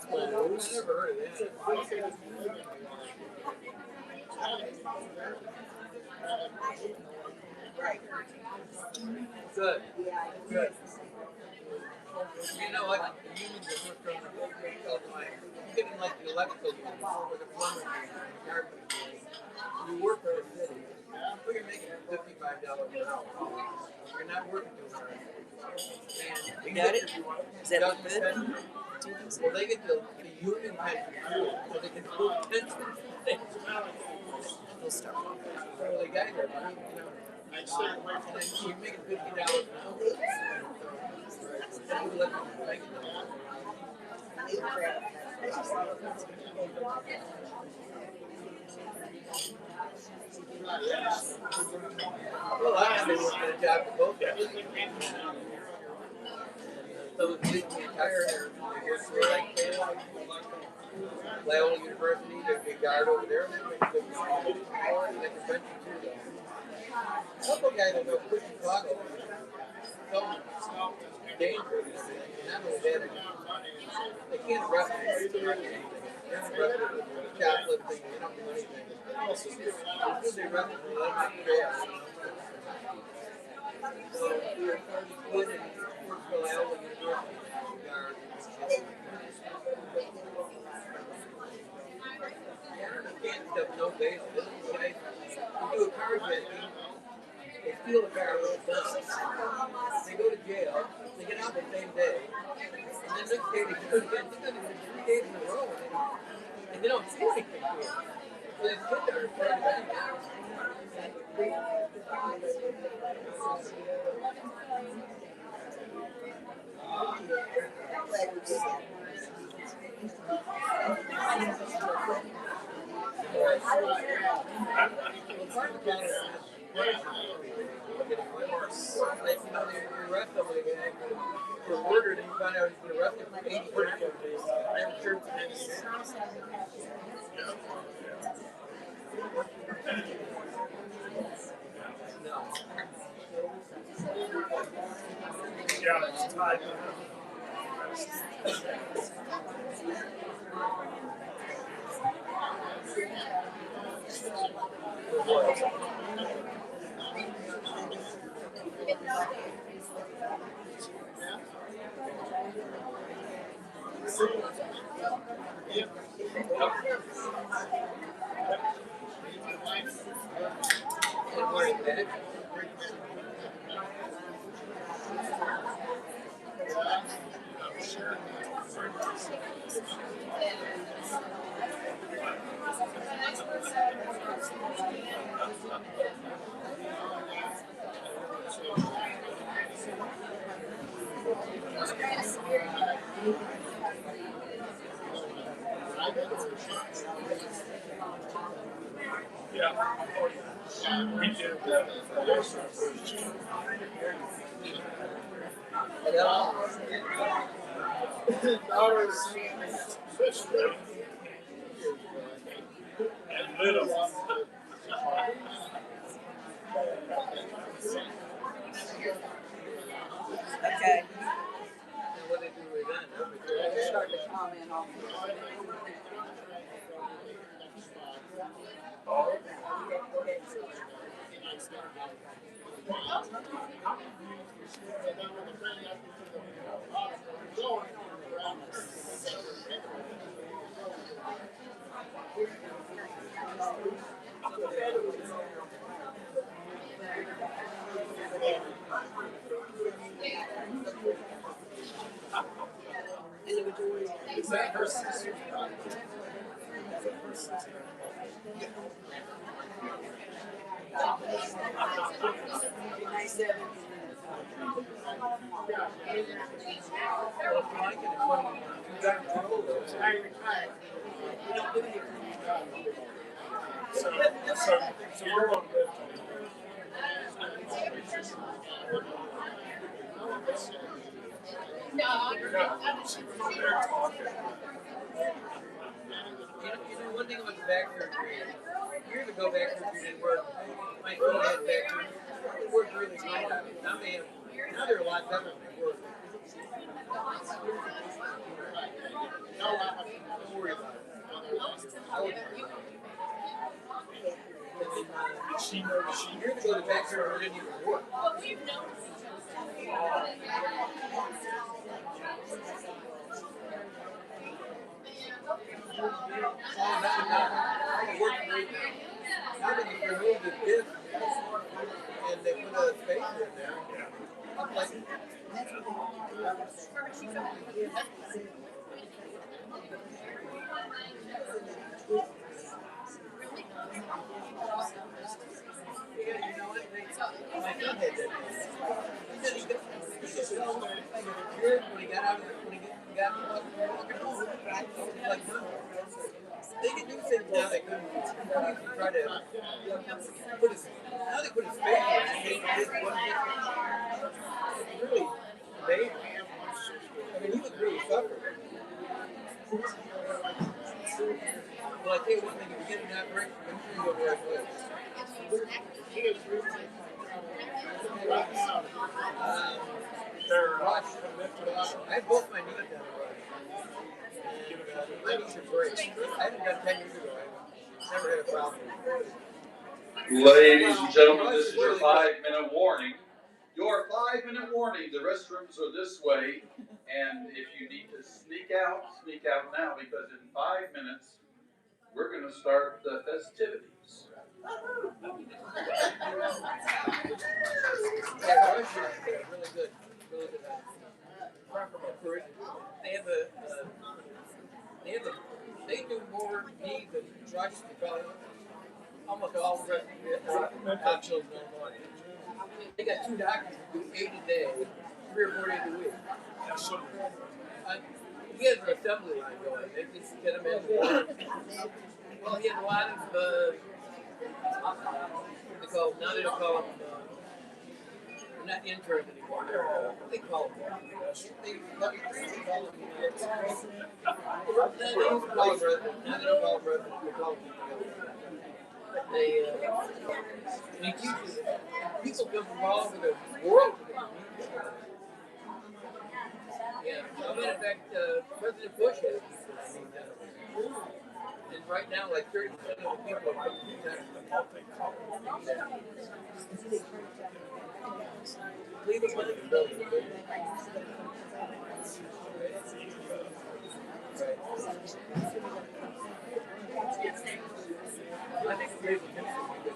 Close. Never heard of that. Good. Good. You know what? The unions that work on the line, getting like the electrical union or the plumber union, the carpenter union, you work for the city. Well, you're making $55 an hour. You're not working too hard. And You got it? Is that government good? pension, well, they get the union pension too, so they can prove pension. We'll start off. So they got their money, you know. And then you're making $50 an hour. So you let them make it. Well, I had been working a job for both guys. So if you retire, they work for like Loyola University, there's a big guard over there, and they make good money. And they can rent you too, though. A couple guys that go push Chicago, so dangerous. Not only that, they can't arrest you. They don't arrest you for shoplifting, they don't do anything. As soon as they arrest you, they let them jail. So, when it works for Loyola University, guard. You can't stuff no base. This guy, you do a carjacking, they steal a car with a gun, they go to jail, they get out the same day, and then next day they do it again. They do it 3 days in a row, and they don't do anything to it. So they sit there and play back. Like, you know, they arrest somebody for murder, and you find out he's been arrested for 80 murders. I'm sure it's no. Yeah, it's tied. We did that. And lit them. Okay. What they do with that? Start to comment on Is that her sister? So you're on lift. You're not. She was over there talking. You know, one thing about the back surgery, years ago back surgery didn't work. My knee had back surgery. It worked really well. Now they're a lot better than they were. Years ago, the back door didn't even work. It works great now. Now that you remove the disc and they put a spacer in there, I'm like, my son had that. He said he cured when he got out of the, when he got walking home. Like, they can do things now they couldn't. They used to try to put a, now they put a space in it. They did one thing. It's really amazing. I mean, he was really suffering. Well, I tell you one thing, if you get an operation, make sure you go the right way. I had both my knees done. My knees are great. I had it done 10 years ago. I never had a problem. Ladies and gentlemen, this is your 5-minute warning. Your 5-minute warning. The restrooms are this way, and if you need to sneak out now, because in 5 minutes we're going to start the festivities. Yeah, really good. Really good. They do more knees than drugs because almost all the rest of the hospitals in Illinois. They got 2 doctors who do 8 a day, 3 or 4 days a week. He has an assembly line going. They just get him in. Well, he has a lot of, now they don't call them, they're not interns anymore. What do they call them? They call them residents. They used to call them residents. Now they don't call them residents. They call them they teach people come from all over the world. Yeah. I mean, in fact, President Bush has and right now, like 30% of the people are coming from Texas. Cleveland Clinic is building a building. Right. I think Cleveland Clinic is good.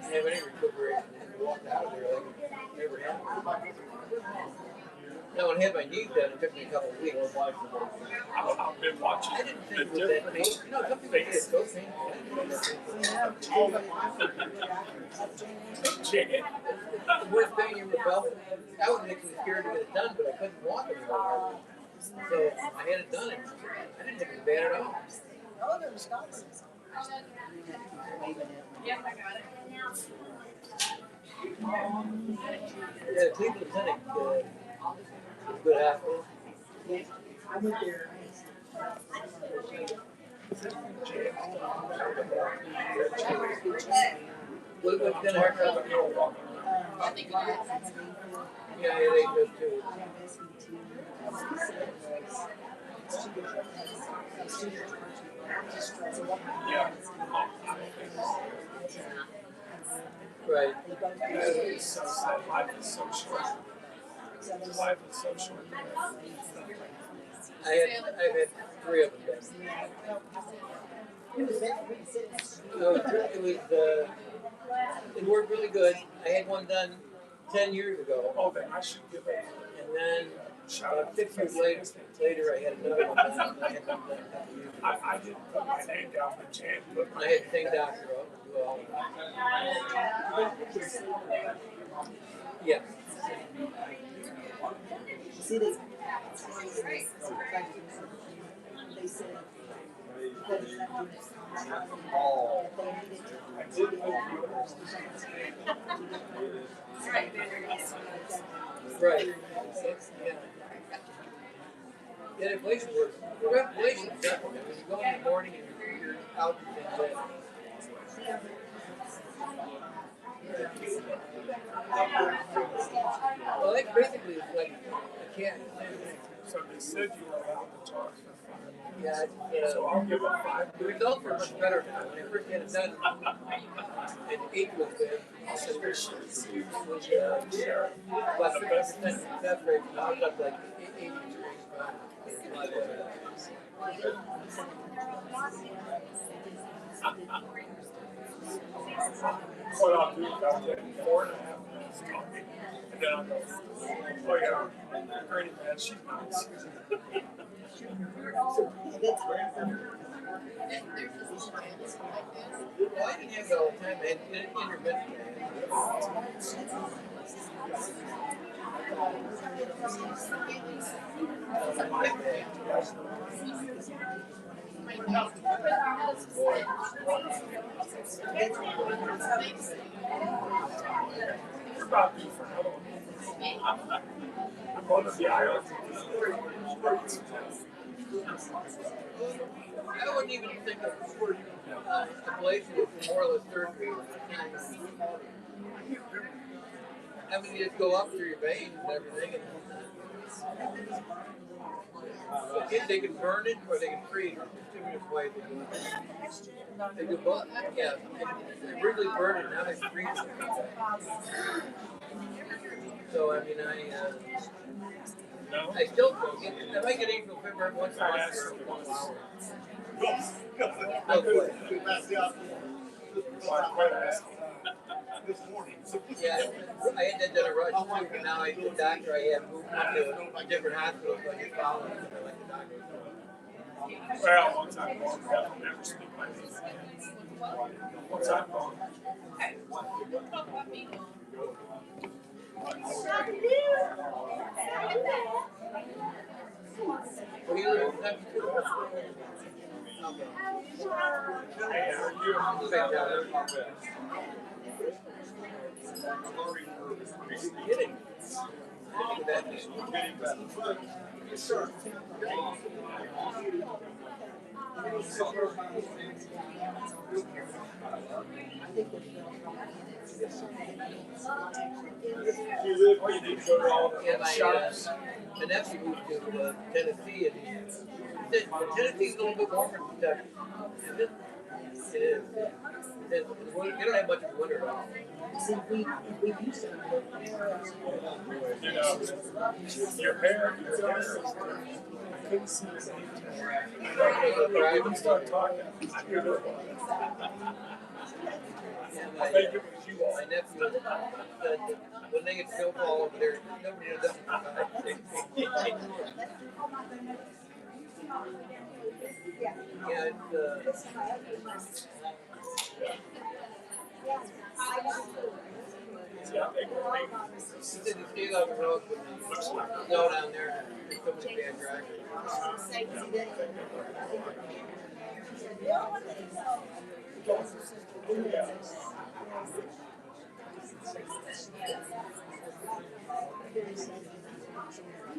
Have any recuperation and walked out of there like never happened. Now, when I had my knees done, it took me a couple of weeks. I've been watching. I didn't think it was that painful. No, some people say it's so painful. The worst pain you ever felt. I was actually scared to get it done, but I couldn't walk anymore. So I had it done, and I didn't think it was bad at all. Yeah, I got it. Yeah, Cleveland Clinic is a good hospital. I went there. What's going to happen? I think it is. Yeah, they do too. Yeah. Right. It's so sad. Life is so short. Life is so short. I've had 3 of them done. It worked really good. I had one done 10 years ago. Oh, then I should give it. And then about 6 years later, I had another one done. I had one done a couple years ago. I didn't put my name down, but Jan put my I had the same doctor do all of that. Yeah. See, they said Right. Yeah, the inflation works. The inflation is different. When you go in the morning and you're out and Well, like basically it's like a cat. So they said you were allowed to talk for 5 minutes. Yeah, So I'll give them 5 the results were much better now. When I first had it done, and 8 was good. Also, it was about 50% success rate. Now it's up like 80 to 85. What I'll do is I'll take 4.5 minutes talking, and then I'll go, oh yeah, great man, she's nice. Well, I didn't have it all the time, man. Intermittent. You're about due for another one. I'm going to the island. I wouldn't even think of ablation as more or less surgery. I mean, you just go up through your veins and everything. And they can burn it or they can freeze it. There's two different ways they do it. They do both. Yeah, they originally burn it, now they freeze it. So, I mean, I still get, I might get April, February, once a month for 1 hour. This morning. Yeah, I had that done a rush too, but now I, the doctor, I have moved on to a different hospital, so I get followed, because I like the doctor. Well, one time long, I'll never speak my name. One time long. Well, you live in Texas too? Hey, how are you? Kidding. That Yes, sir. You live where you need to go to all yeah, the shops. my nephew moved to Tennessee, and he said Tennessee's a little bit warmer than Kentucky. Is it? It is. You don't have much of a winter at all. See, we used to. You know, your hair is different. I couldn't see his name. When you start talking, I knew it was. And I think it was you all. my nephew said that when they get snowfall over there, nobody knows that. Yeah, it's Yeah, they were big. he said you stay on the road when you snow down there. There's so many bad drivers.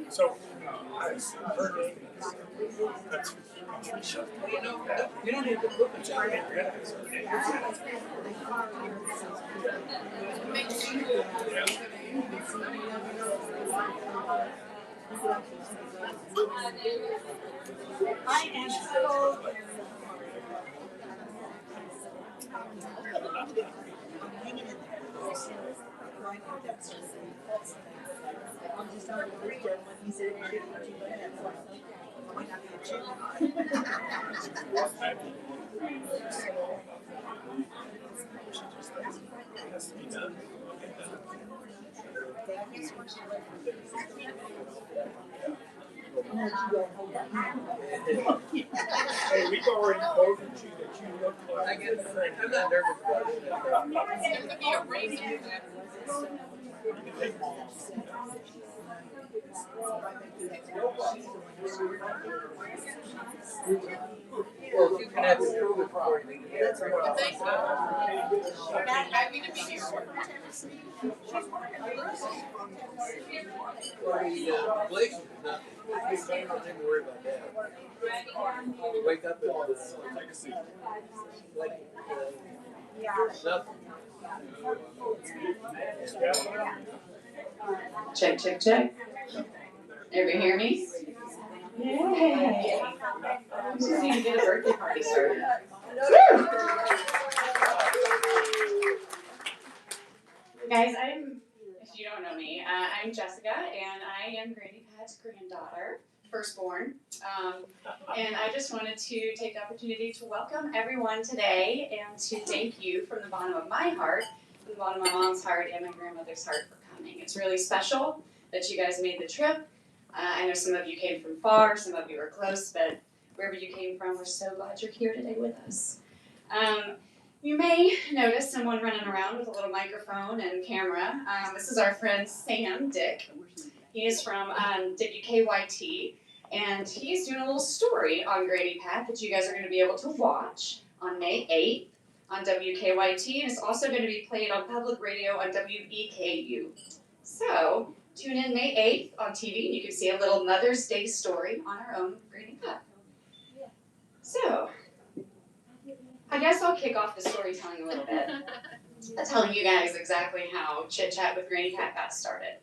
So, I see her name is that's Patricia. Well, you don't have to cook a job. I am so. I'm just on the weekend when he said, "What you gonna have?" So I'm not gonna check. Has to be done. Hey, we've already quoted you that you look I like. get, I'm not nervous about it. There's gonna be a rating. Well, you can have to prove it before you can get it. Thanks. Happy to be here. Well, the ablation is nothing. You don't have to worry about that. You wake up and like Nothing. Check, check, check. Everybody hear me? Yay. I'm just going to get a birthday party started. Guys, if you don't know me, I'm Jessica, and I am Granny Pat's granddaughter, firstborn. And I just wanted to take the opportunity to welcome everyone today and to thank you from the bottom of my heart, from the bottom of my mom's heart and my grandmother's heart for coming. It's really special that you guys made the trip. I know some of you came from far, some of you were close, but wherever you came from, we're so glad you're here today with us. You may notice someone running around with a little microphone and camera. This is our friend Sam Dick. He is from WKYT, and he's doing a little story on Granny Pat that you guys are going to be able to watch on May 8th on WKYT, and it's also going to be played on public radio on WEKU. So, tune in May 8th on TV, and you can see a little Mother's Day story on our own Granny Pat. So, I guess I'll kick off the storytelling a little bit, telling you guys exactly how Chit Chat with Granny Pat got started.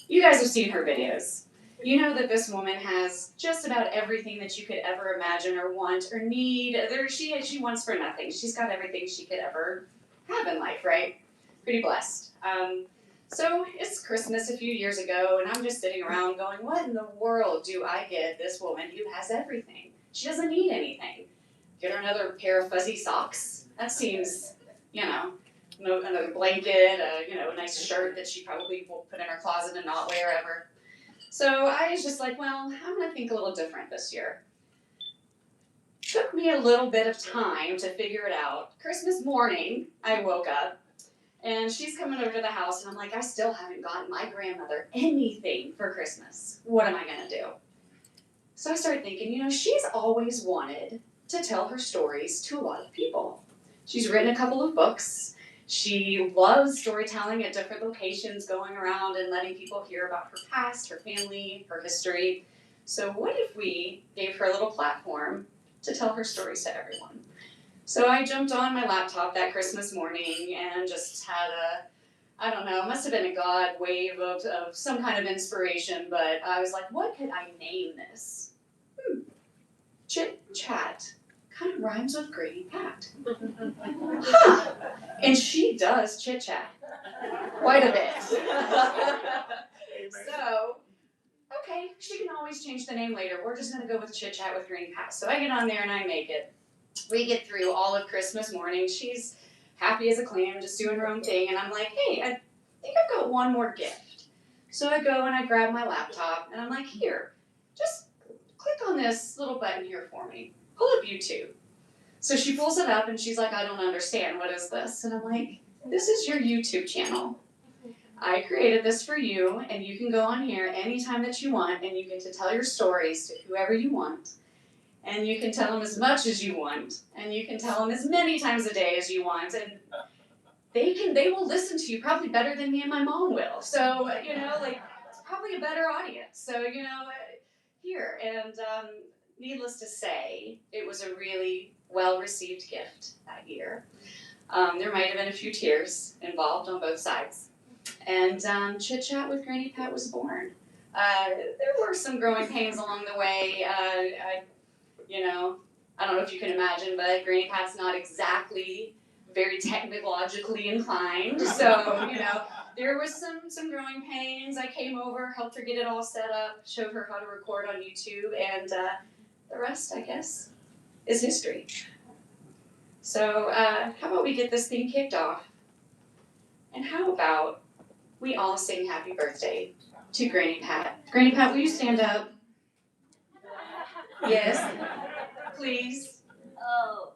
You guys have seen her videos. You know that this woman has just about everything that you could ever imagine or want or need. She wants for nothing. She's got everything she could ever have in life, right? Pretty blessed. So it's Christmas a few years ago, and I'm just sitting around going, what in the world do I get this woman who has everything? She doesn't need anything. Get her another pair of fuzzy socks. That seems, another blanket, a nice shirt that she probably will put in her closet and not wear ever. So I was just like, well, I'm going to think a little different this year. Took me a little bit of time to figure it out. Christmas morning, I woke up, and she's coming over to the house, and I'm like, I still haven't gotten my grandmother anything for Christmas. What am I going to do? So I started thinking, she's always wanted to tell her stories to a lot of people. She's written a couple of books. She loves storytelling at different locations, going around and letting people hear about her past, her family, her history. So what if we gave her a little platform to tell her stories to everyone? So I jumped on my laptop that Christmas morning and just had it must have been a God wave of some kind of inspiration, but I was like, what could I name this? Chit Chat. Kind of rhymes with Granny Pat. Huh. And she does chit chat quite a bit. So, okay, she can always change the name later. We're just going to go with Chit Chat with Granny Pat. So I get on there and I make it. We get through all of Christmas morning. She's happy as a clam, just doing her own thing. And I'm like, hey, I think I've got one more gift. So I go and I grab my laptop and I'm like, here, just click on this little button here for me. Pull up YouTube. So she pulls it up and she's like, I don't understand. What is this? And I'm like, this is your YouTube channel. I created this for you, and you can go on here anytime that you want, and you get to tell your stories to whoever you want. And you can tell them as much as you want, and you can tell them as many times a day as you want, and they will listen to you probably better than me and my mom will. So, it's probably a better audience. So, here. And needless to say, it was a really well-received gift that year. There might have been a few tears involved on both sides. And Chit Chat with Granny Pat was born. There were some growing pains along the way. I don't know if you can imagine, but Granny Pat's not exactly very technologically inclined. So, there was some growing pains. I came over, helped her get it all set up, showed her how to record on YouTube, and the rest, I guess, is history. So, how about we get this thing kicked off? And how about we all sing happy birthday to Granny Pat? Granny Pat, will you stand up? Yes? Please? Oh.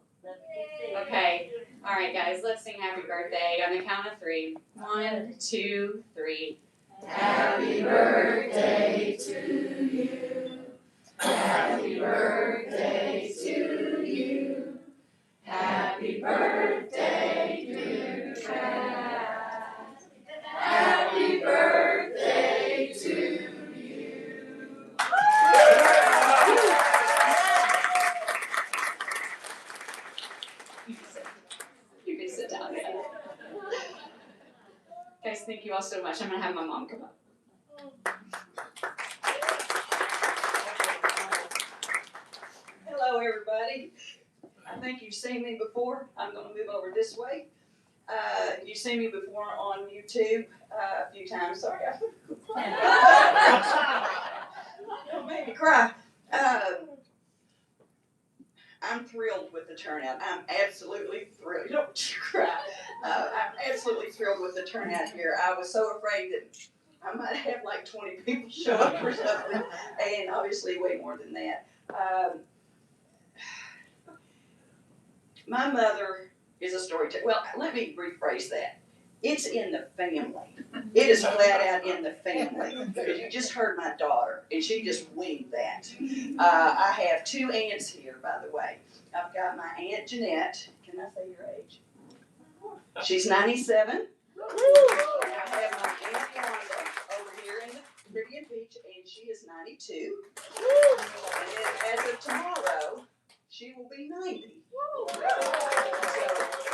Okay. All right, guys, let's sing happy birthday on the count of 3. 1, 2, 3. Happy birthday to you. Happy birthday to you. Happy birthday, dear Pat. Happy birthday to you. Thank you all so much. I'm going to have my mom come up. Hello, everybody. I think you've seen me before. I'm going to move over this way. You've seen me before on YouTube a few times. Sorry, don't make me cry. I'm thrilled with the turnout. I'm absolutely thrilled. Don't you cry. I'm absolutely thrilled with the turnout here. I was so afraid that I might have like 20 people show up or something, and obviously way more than that. My mother is a storyteller. Well, let me rephrase that. It's in the family. It is flat out in the family. Because you just heard my daughter, and she just winged that. I have two aunts here, by the way. I've got my Aunt Jeanette. Can I say your age? She's 97. And I have my Aunt Wanda over here in the Caribbean Beach, and she is 92. And then as of tomorrow, she will be 90. So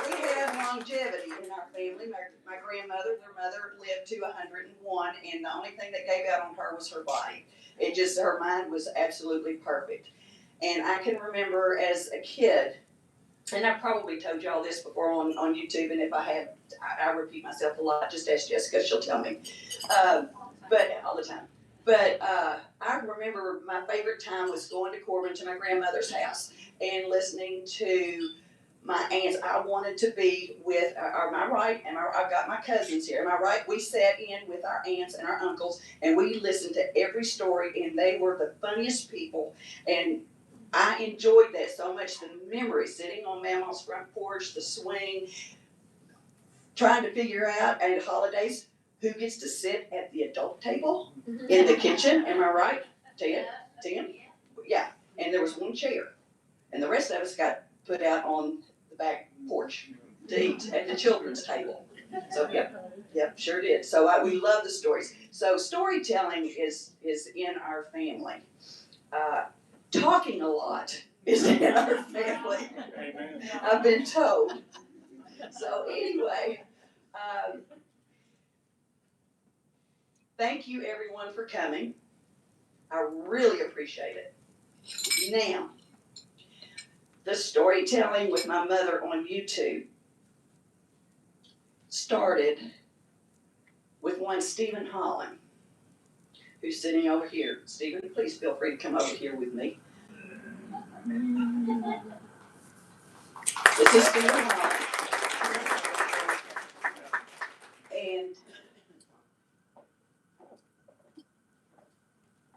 we have longevity in our family. My grandmother, their mother, lived to 101, and the only thing that gave out on her was her body. It just, her mind was absolutely perfect. And I can remember as a kid, and I've probably told you all this before on YouTube, and if I have, I repeat myself a lot. Just ask Jessica, she'll tell me. But all the time. But I remember my favorite time was going to Corbin to my grandmother's house and listening to my aunts. I wanted to be with, am I right? I've got my cousins here. Am I right? We sat in with our aunts and our uncles, and we listened to every story, and they were the funniest people. And I enjoyed that so much. The memory, sitting on Mama's front porch, the swing, trying to figure out at holidays who gets to sit at the adult table in the kitchen. Am I right? Tim? Yeah. And there was one chair. And the rest of us got put out on the back porch to eat at the children's table. So, yep, sure did. So we love the stories. So storytelling is in our family. Talking a lot is in our family. Amen. I've been told. So anyway, thank you everyone for coming. I really appreciate it. Now, the storytelling with my mother on YouTube started with one Stephen Holland, who's sitting over here. Stephen, please feel free to come over here with me. This is Stephen Holland. And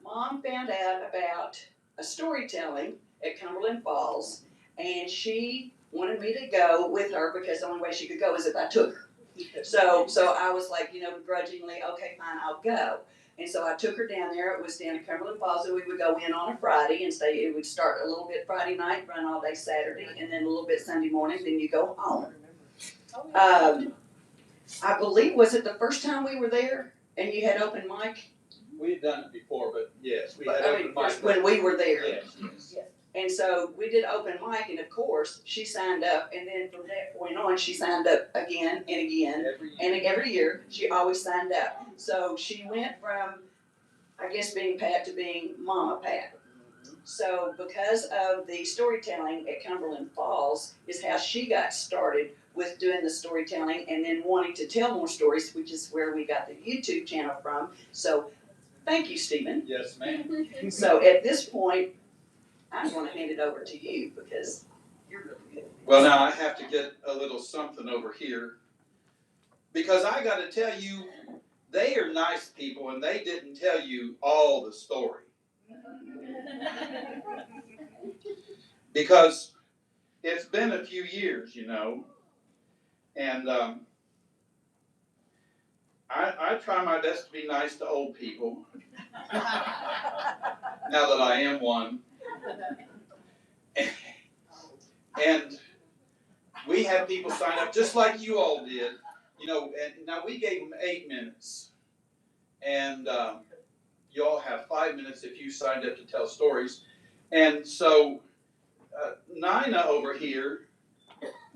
Mom found out about a storytelling at Cumberland Falls, and she wanted me to go with her because the only way she could go is if I took her. So I was like, begrudgingly, okay, fine, I'll go. And so I took her down there. It was down at Cumberland Falls, and we would go in on a Friday and stay. It would start a little bit Friday night, run all day Saturday, and then a little bit Sunday morning, then you go home. I believe, was it the first time we were there and you had open mic? We had done it before, but yes, we had open mic. When we were there. Yes. And so we did open mic, and of course, she signed up, and then from that point on, she signed up again and again. Every year, she always signed up. So she went from, I guess, being Pat to being Mama Pat. So because of the storytelling at Cumberland Falls is how she got started with doing the storytelling and then wanting to tell more stories, which is where we got the YouTube channel from. So thank you, Stephen. Yes, ma'am. So at this point, I'm going to hand it over to you because you're really good. Well, now I have to get a little something over here because I got to tell you, they are nice people and they didn't tell you all the story. Because it's been a few years, and I try my best to be nice to old people. Now that I am one. And we had people sign up just like you all did, and now we gave them 8 minutes. And you all have 5 minutes if you signed up to tell stories. And so Nina over here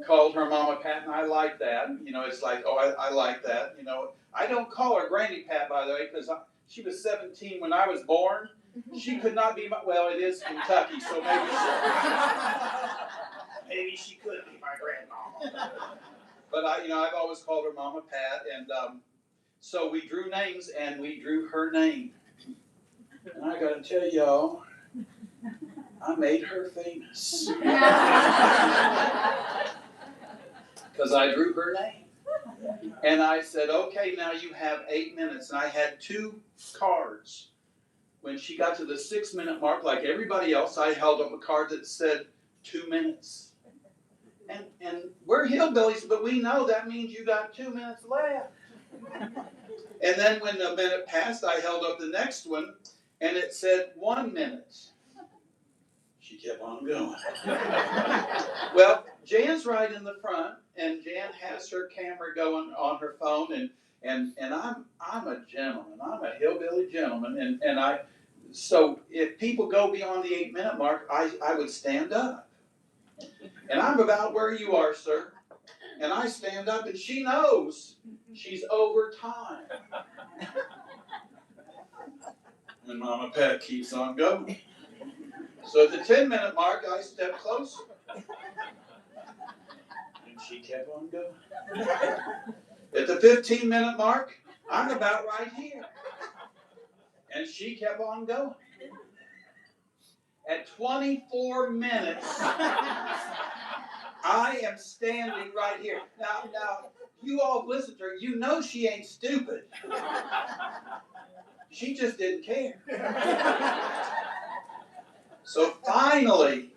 called her Mama Pat, and I like that. You know, it's like, oh, I like that. You know, I don't call her Granny Pat, by the way, because she was 17 when I was born. She could not be my, well, it is Kentucky, so maybe she could be my grandmama. But I've always called her Mama Pat, and so we drew names, and we drew her name. And I got to tell y'all, I made her famous. Because I drew her name. And I said, okay, now you have 8 minutes. And I had 2 cards. When she got to the 6-minute mark, like everybody else, I held up a card that said 2 minutes. And we're hillbillies, but we know that means you got 2 minutes left. And then when the minute passed, I held up the next one, and it said 1 minute. She kept on going. Well, Jan's right in the front, and Jan has her camera going on her phone, and I'm a gentleman. I'm a hillbilly gentleman, and so if people go beyond the 8-minute mark, I would stand up. And I'm about where you are, sir. And I stand up, and she knows she's over time. And Mama Pat keeps on going. So at the 10-minute mark, I stepped closer. And she kept on going. At the 15-minute mark, I'm about right here. And she kept on going. At 24 minutes, I am standing right here. Now, you all listen to her. You know she ain't stupid. She just didn't care. So finally,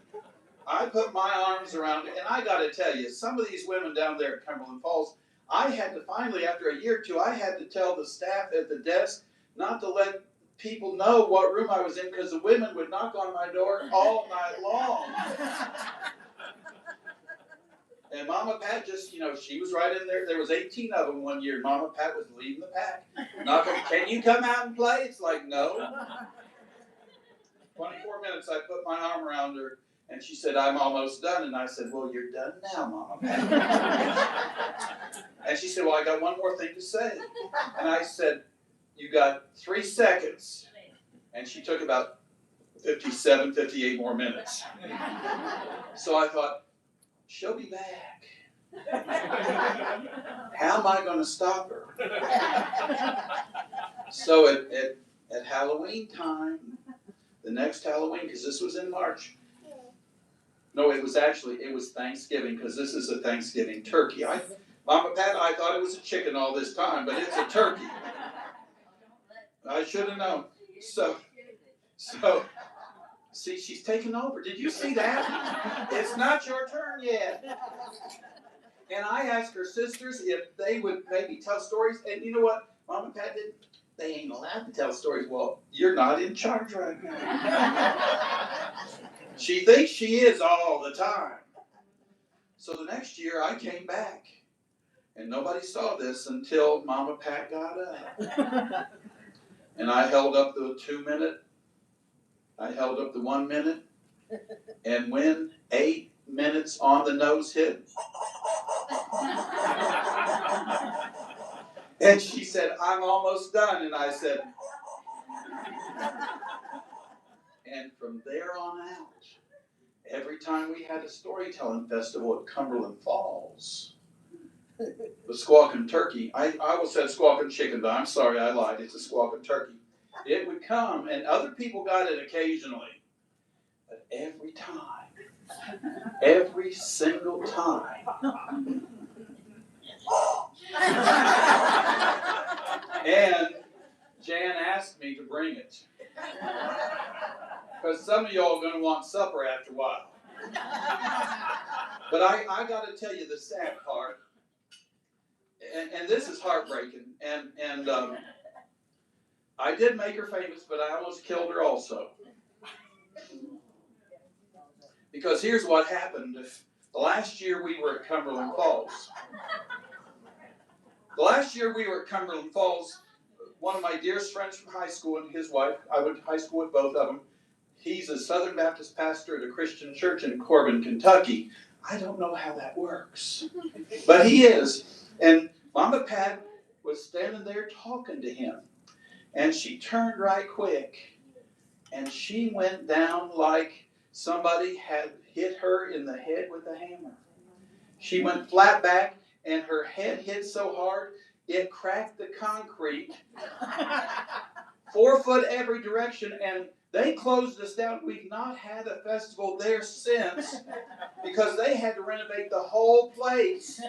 I put my arms around her, and I got to tell you, some of these women down there at Cumberland Falls, I had to finally, after a year or two, I had to tell the staff at the desk not to let people know what room I was in, because the women would knock on my door all night long. And Mama Pat just, she was right in there. There was 18 of them one year. Mama Pat was leading the pack. Can you come out and play? It's like, no. 24 minutes, I put my arm around her, and she said, I'm almost done. And I said, well, you're done now, Mama Pat. And she said, well, I got one more thing to say. And I said, you got 3 seconds. And she took about 57, 58 more minutes. So I thought, she'll be back. How am I going to stop her? So at Halloween time, the next Halloween, because this was in March. No, it was Thanksgiving, because this is a Thanksgiving turkey. Mama Pat, I thought it was a chicken all this time, but it's a turkey. I should have known. So, see, she's taking over. Did you see that? It's not your turn yet. And I asked her sisters if they would maybe tell stories, and you know what? Mama Pat didn't. They ain't allowed to tell stories. Well, you're not in charge right now. She thinks she is all the time. So the next year I came back, and nobody saw this until Mama Pat got up. And I held up the 2 minute, I held up the 1 minute, and when 8 minutes on the nose hit, and she said, I'm almost done. And I said, and from there on out, every time we had a storytelling festival at Cumberland Falls, the squawking turkey, I almost said squawking chicken, but I'm sorry, I lied. It's a squawking turkey. It would come, and other people got it occasionally. But every time, every single time, and Jan asked me to bring it. Because some of y'all are going to want supper after a while. But I got to tell you the sad part, and this is heartbreaking, and I did make her famous, but I almost killed her also. Because here's what happened. The last year we were at Cumberland Falls. One of my dearest friends from high school and his wife, I went to high school with both of them. He's a Southern Baptist pastor at a Christian church in Corbin, Kentucky. I don't know how that works. But he is. And Mama Pat was standing there talking to him. And she turned right quick. And she went down like somebody had hit her in the head with a hammer. She went flat back, and her head hit so hard, it cracked the concrete 4 foot every direction, and they closed us down. We've not had a festival there since because they had to renovate the whole place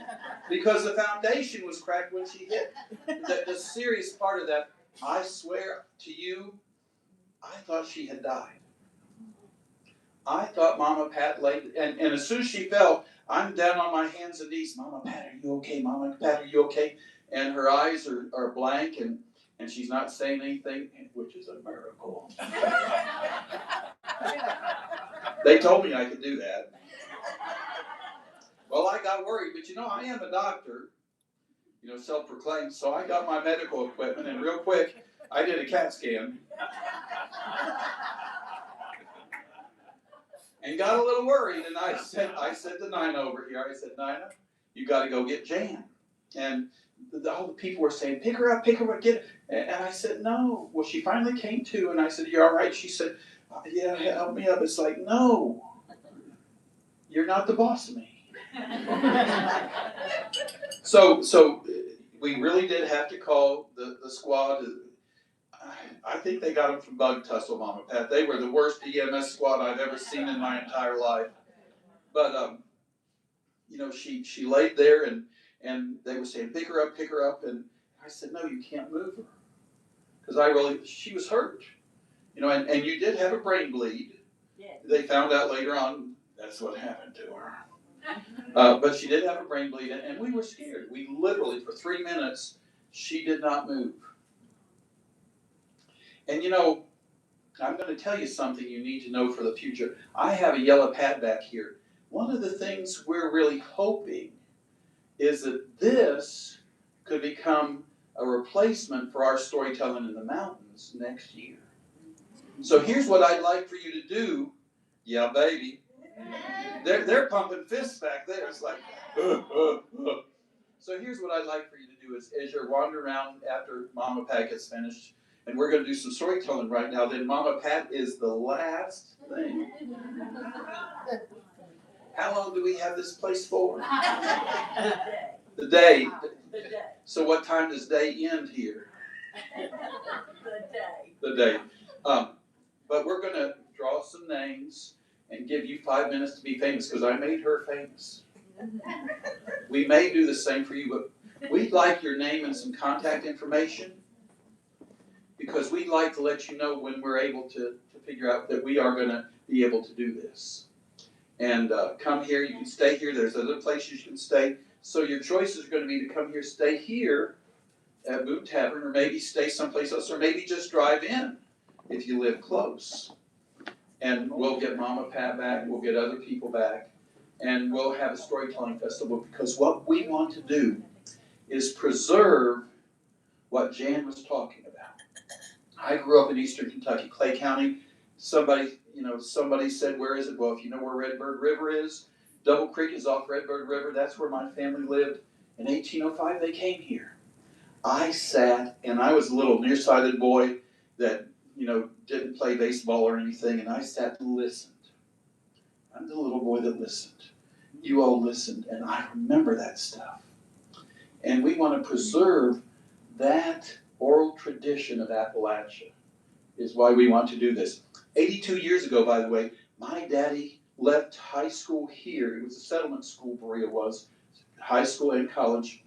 because the foundation was cracked when she hit. The serious part of that, I swear to you, I thought she had died. I thought Mama Pat laid, and as soon as she fell, I'm down on my hands and knees. Mama Pat, are you okay? Mama Pat, are you okay? And her eyes are blank, and she's not saying anything, which is a miracle. They told me I could do that. Well, I got worried, but I am a doctor, self-proclaimed, so I got my medical equipment, and real quick, I did a CAT scan. And got a little worried, and I said to Nina over here, I said, Nina, you got to go get Jan. And all the people were saying, pick her up, get her. And I said, no. Well, she finally came to, and I said, you're all right? She said, yeah, help me up. It's like, no, you're not the boss of me. So we really did have to call the squad. I think they got them from Bug Tussle, Mama Pat. They were the worst EMS squad I've ever seen in my entire life. But, she laid there, and they were saying, pick her up. And I said, no, you can't move her. Because she was hurt. And you did have a brain bleed. Yeah. They found out later on that's what happened to her. But she did have a brain bleed, and we were scared. We literally, for 3 minutes, she did not move. And I'm going to tell you something you need to know for the future. I have a yellow pad back here. One of the things we're really hoping is that this could become a replacement for our storytelling in the mountains next year. So here's what I'd like for you to do. Yeah, baby. They're pumping fists back there. It's like, So here's what I'd like for you to do is, as you're wandering around after Mama Pat gets finished, and we're going to do some storytelling right now, then Mama Pat is the last thing. How long do we have this place for? The day. So what time does day end here? The day. But we're going to draw some names and give you 5 minutes to be famous, because I made her famous. We may do the same for you, but we'd like your name and some contact information, because we'd like to let you know when we're able to figure out that we are going to be able to do this. And come here, you can stay here. There's other places you can stay. So your choices are going to be to come here, stay here at Boone Tavern, or maybe stay someplace else, or maybe just drive in if you live close. And we'll get Mama Pat back, we'll get other people back, and we'll have a storytelling festival, because what we want to do is preserve what Jan was talking about. I grew up in eastern Kentucky, Clay County. Somebody said, where is it? Well, if you know where Redbird River is, Double Creek is off Redbird River. That's where my family lived. In 1805, they came here. I sat, and I was a little nearsighted boy that, didn't play baseball or anything, and I sat and listened. I'm the little boy that listened. You all listened, and I remember that stuff. And we want to preserve that oral tradition of Appalachia, is why we want to do this. 82 years ago, by the way, my daddy left high school here. It was a settlement school, Berea was, high school and college.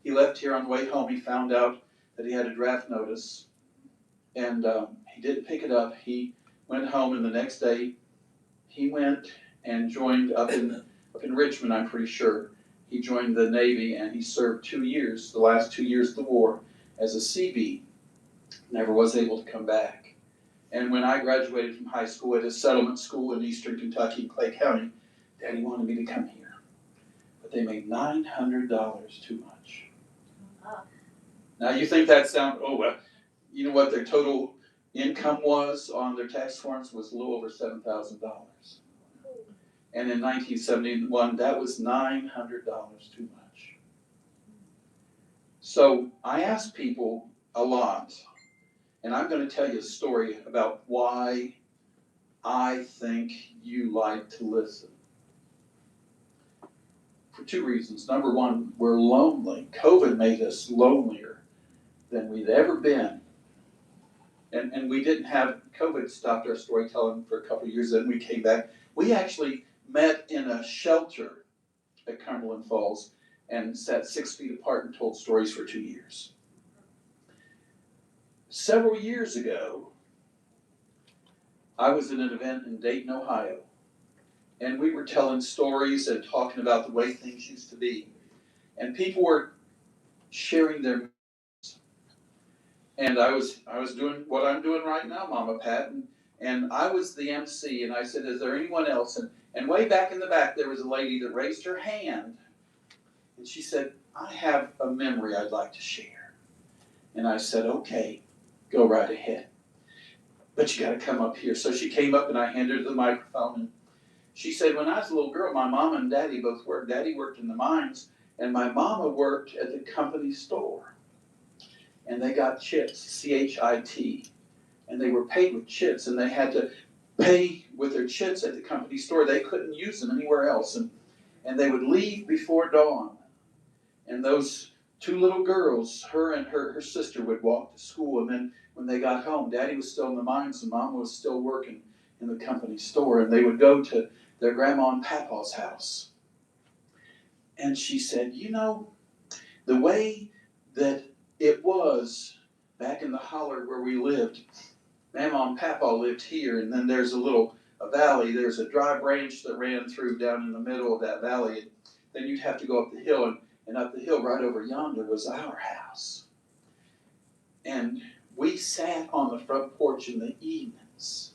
He left here on the way home. He found out that he had a draft notice, and he didn't pick it up. He went home, and the next day he went and joined up in Richmond, I'm pretty sure. He joined the Navy, and he served 2 years, the last 2 years of the war, as a CB. Never was able to come back. And when I graduated from high school at a settlement school in eastern Kentucky, Clay County, Daddy wanted me to come here. But they made $900 too much. Now you think that sounds, you know what their total income was on their tax forms was a little over $7,000. And in 1971, that was $900 too much. So I ask people a lot, and I'm going to tell you a story about why I think you like to listen. For two reasons. Number one, we're lonely. COVID made us lonelier than we'd ever been. And we didn't have, COVID stopped our storytelling for a couple of years, then we came back. We actually met in a shelter at Cumberland Falls and sat 6 feet apart and told stories for 2 years. Several years ago, I was at an event in Dayton, Ohio, and we were telling stories and talking about the way things used to be. And people were sharing their, and I was doing what I'm doing right now, Mama Pat, and I was the MC, and I said, is there anyone else? And way back in the back, there was a lady that raised her hand, and she said, I have a memory I'd like to share. And I said, okay, go right ahead. But you gotta come up here. So she came up and I handed her the microphone, and she said, when I was a little girl, my mom and daddy both worked. Daddy worked in the mines, and my mama worked at the company store. And they got chits, C-H-I-T, and they were paid with chits, and they had to pay with their chits at the company store. They couldn't use them anywhere else, and they would leave before dawn. And those two little girls, her and her sister, would walk to school, and then when they got home, Daddy was still in the mines and Mama was still working in the company store, and they would go to their grandma and papa's house. And she said, you know, the way that it was back in the holler where we lived, Mama and Papa lived here, and then there's a valley, there's a dry branch that ran through down in the middle of that valley, and then you'd have to go up the hill, and up the hill right over yonder was our house. And we sat on the front porch in the evenings,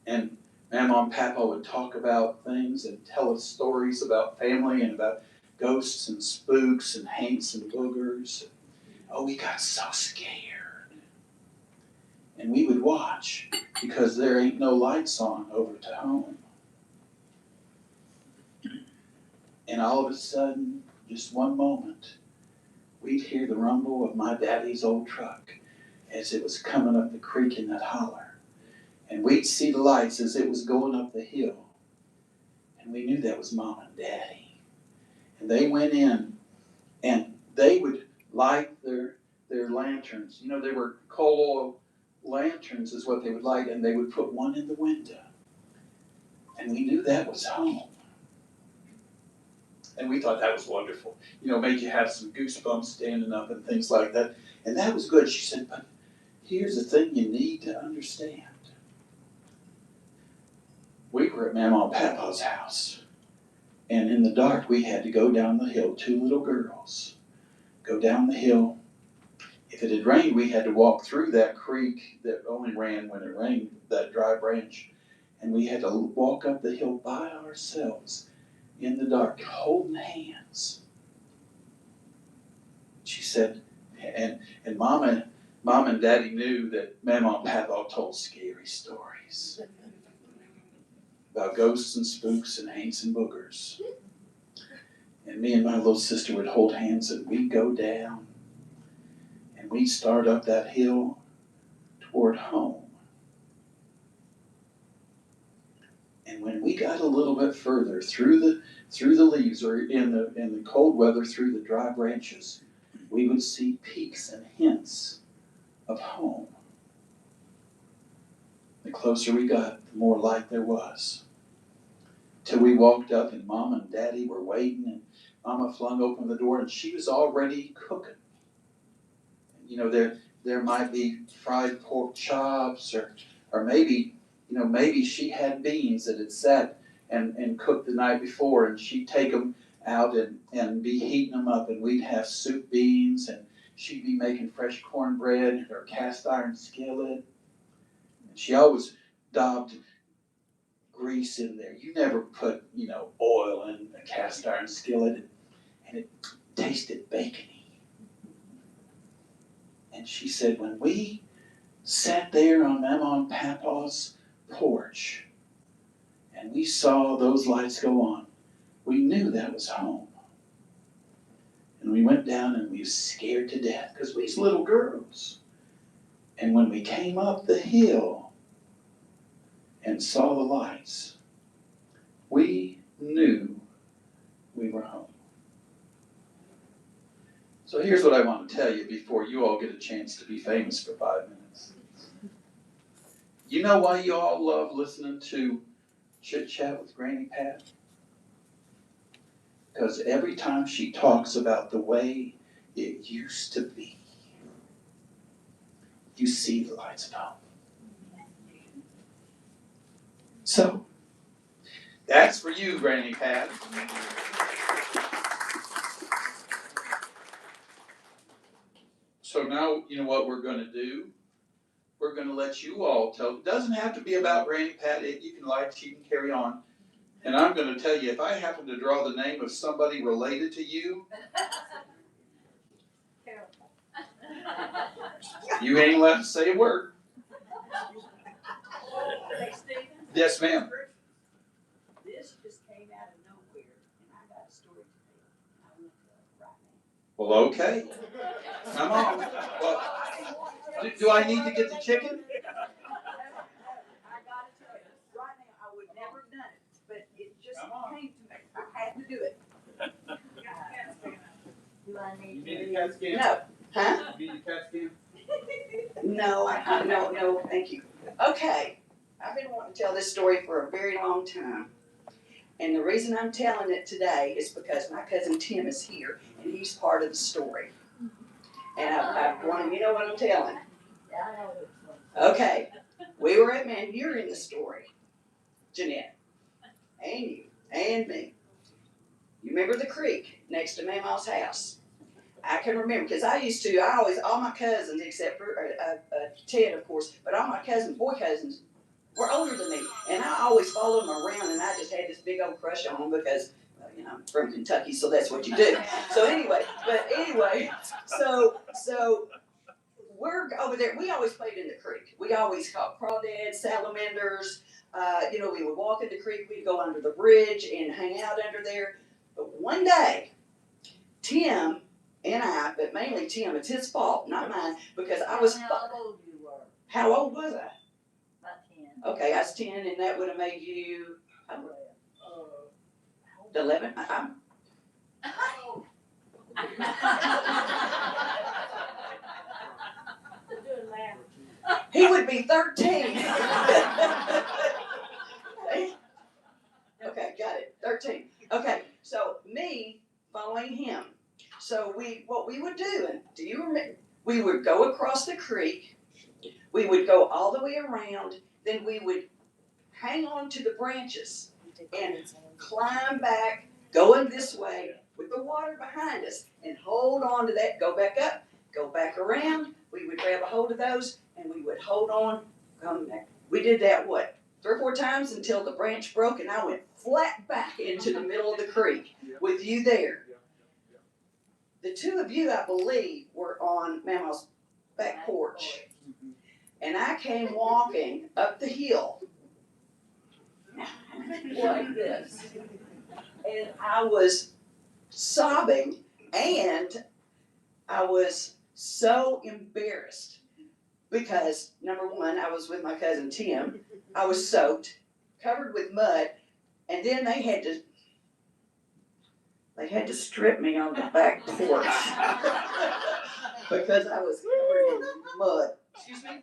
and Mama and Papa would talk about things and tell us stories about family and about ghosts and spooks and haints and boogers. Oh, we got so scared. And we would watch because there ain't no lights on over to home. And all of a sudden, just one moment, we'd hear the rumble of my daddy's old truck as it was coming up the creek in that holler. And we'd see the lights as it was going up the hill. And we knew that was Mom and Daddy. And they went in and they would light their lanterns. You know, they were coal oil lanterns is what they would light, and they would put one in the window. And we knew that was home. And we thought that was wonderful. You know, made you have some goosebumps standing up and things like that. And that was good. She said, but here's the thing you need to understand. We were at Mama and Papa's house. And in the dark, we had to go down the hill, two little girls. Go down the hill. If it had rained, we had to walk through that creek that only ran when it rained, that dry branch. And we had to walk up the hill by ourselves in the dark, holding hands. She said, and Mom and Daddy knew that Mama and Papa told scary stories about ghosts and spooks and haints and boogers. And me and my little sister would hold hands and we'd go down and we'd start up that hill toward home. And when we got a little bit further through the leaves, or in the cold weather through the dry branches, we would see peaks and hints of home. The closer we got, the more light there was. Till we walked up and Mom and Daddy were waiting, and Mama flung open the door and she was already cooking. You know, there might be fried pork chops, or maybe, you know, maybe she had beans that had sat and cooked the night before, and she'd take them out and be heating them up, and we'd have soup beans, and she'd be making fresh cornbread in her cast iron skillet. And she always daubed grease in there. You never put, you know, oil in a cast iron skillet, and it tasted bacony. And she said, when we sat there on Mama and Papa's porch, and we saw those lights go on, we knew that was home. And we went down and we were scared to death because we was little girls. And when we came up the hill and saw the lights, we knew we were home. So here's what I want to tell you before you all get a chance to be famous for 5 minutes. You know why you all love listening to Chit Chat with Granny Pat? Because every time she talks about the way it used to be, you see the lights of home. So, that's for you, Granny Pat. So now, you know what we're going to do? We're going to let you all tell. It doesn't have to be about Granny Pat. You can lie, cheat, and carry on. And I'm going to tell you, if I happen to draw the name of somebody related to you, you ain't allowed to say a word. Hey, Stephen? Yes, ma'am. This just came out of nowhere, and I got a story to tell. I want to tell it right now. Well, okay. Come on. Well, do I need to get the chicken? I gotta tell you, right now, I would never have done it, but it just came to me. I had to do it. Do I need to? You need a CAT scan? No. Huh? You need a CAT scan? No, no, thank you. Okay, I've been wanting to tell this story for a very long time. And the reason I'm telling it today is because my cousin Tim is here, and he's part of the story. And I want you know what I'm telling. Yeah, I know this one. Okay, we were at, man, you're in the story, Jeanette, and you, and me. You remember the creek next to Mama's house? I can remember, because I always, all my cousins, except for Ted, of course, but all my boy cousins, were older than me. And I always followed them around, and I just had this big old crush on them because, well, you know, I'm from Kentucky, so that's what you do. So anyway, so we're over there. We always played in the creek. We always caught crawdads, salamanders. We would walk in the creek. We'd go under the bridge and hang out under there. But one day, Tim and I, but mainly Tim, it's his fault, not mine, because I was. How old you were? How old was I? About 10. Okay, I was 10, and that would have made you 11. He would be 13. Okay, got it. 13. Okay, so me following him. So what we would do, and do you remember? We would go across the creek. We would go all the way around. Then we would hang on to the branches and climb back, going this way with the water behind us, and hold on to that. Go back up, go back around. We would grab a hold of those, and we would hold on, come back. We did that 3 or 4 times until the branch broke, and I went flat back into the middle of the creek with you there. The two of you, I believe, were on Mama's back porch. And I came walking up the hill like this. And I was sobbing, and I was so embarrassed because, number one, I was with my cousin Tim. I was soaked, covered with mud, and then they had to strip me on the back porch because I was covered in mud. Excuse me?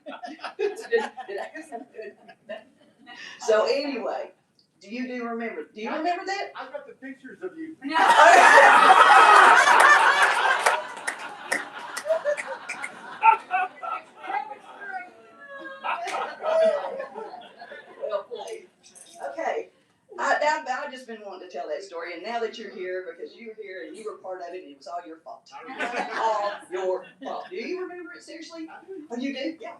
Did I do something good? So anyway, do you remember that? I've got the pictures of you. Well played. Okay. I've just been wanting to tell that story, and now that you're here, because you're here and you were part of it, and it was all your fault. All your fault. Do you remember it seriously? Oh, you do? Yeah.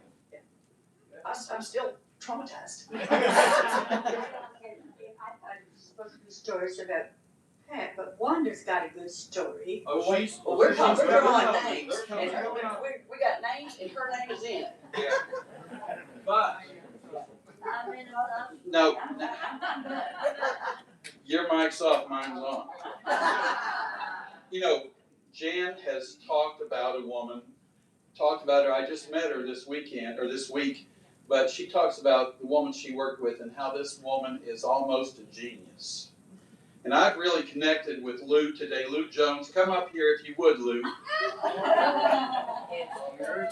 I'm still traumatized. I thought it was supposed to be stories about Pat, but Wanda's got a good story. Oh, Well, we're drawing names, and we got names, and her name is in it. Yeah. But No. Your mic's off, mine's on. You know, Jan has talked about a woman, talked about her, I just met her this weekend, or this week, but she talks about the woman she worked with and how this woman is almost a genius. And I've really connected with Lou today. Lou Jones, come up here if you would, Lou.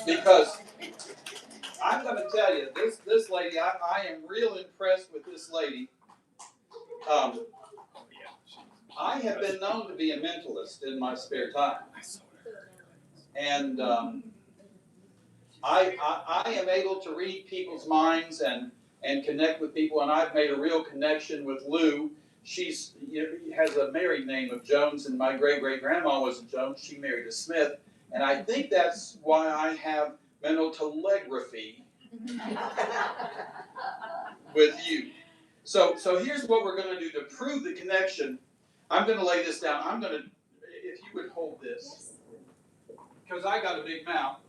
Because I'm going to tell you, this lady, I am real impressed with this lady. I have been known to be a mentalist in my spare time. And I am able to read people's minds and connect with people, and I've made a real connection with Lou. She's has a married name of Jones, and my great-great-grandma was a Jones. She married a Smith, and I think that's why I have mental telegraphy with you. So here's what we're going to do to prove the connection. I'm going to lay this down. I'm going to, if you would hold this, because I got a big mouth.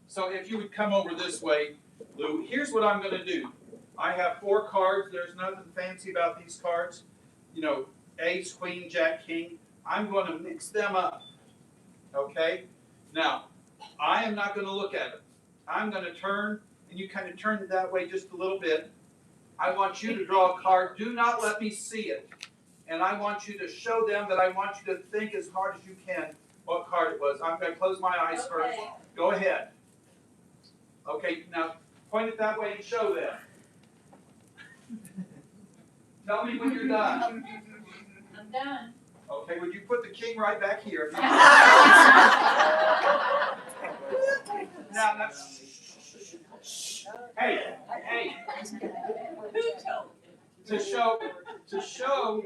So if you would come over this way, Lou, here's what I'm going to do. I have 4 cards. There's nothing fancy about these cards. You know, ace, queen, jack, king. I'm going to mix them up. Okay? Now, I am not going to look at them. I'm going to turn, and you kind of turn it that way just a little bit. I want you to draw a card. Do not let me see it. And I want you to show them that I want you to think as hard as you can what card it was. I'm going to close my eyes first. Go ahead. Okay, now point it that way and show them. Tell me when you're done. I'm done. Okay, would you put the king right back here? Now, hey. To show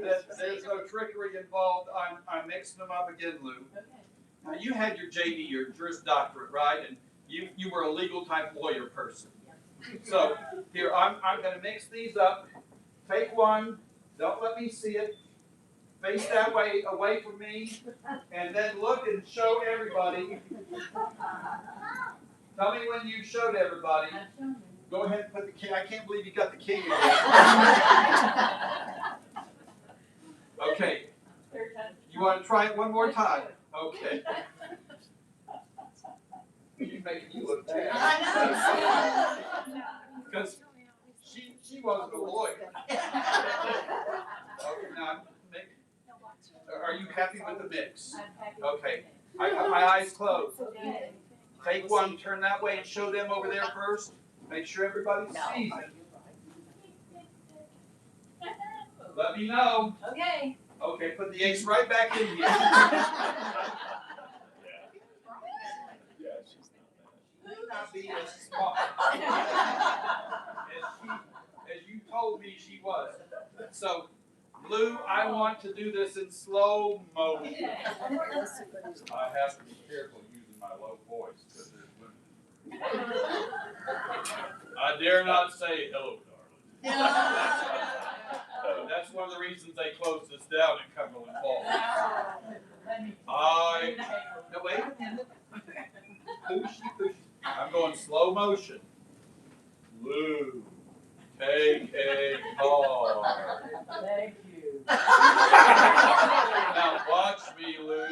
that there's no trickery involved, I'm mixing them up again, Lou. Now, you had your JD, your Juris Doctorate, right? And you were a legal type lawyer person. So here, I'm going to mix these up. Take one. Don't let me see it. Face that way, away from me, and then look and show everybody. Tell me when you showed everybody. Go ahead and put the king. I can't believe you got the king in there. Okay. You want to try it one more time? Okay. She's making you look bad. Because she wasn't a lawyer. Okay, now, are you happy with the mix? Okay. I got my eyes closed. Take one, turn that way, and show them over there first. Make sure everybody sees it. Let me know. Okay. Okay, put the ace right back in here. Not be as smart as you told me she was. So, Lou, I want to do this in slow motion. I have to be careful using my low voice because there's women. I dare not say hello, darling. That's one of the reasons they closed us down in Cumberland Falls. No, wait a minute. Pushy. I'm going slow motion. Lou, take a card. Thank you. Now watch me, Lou.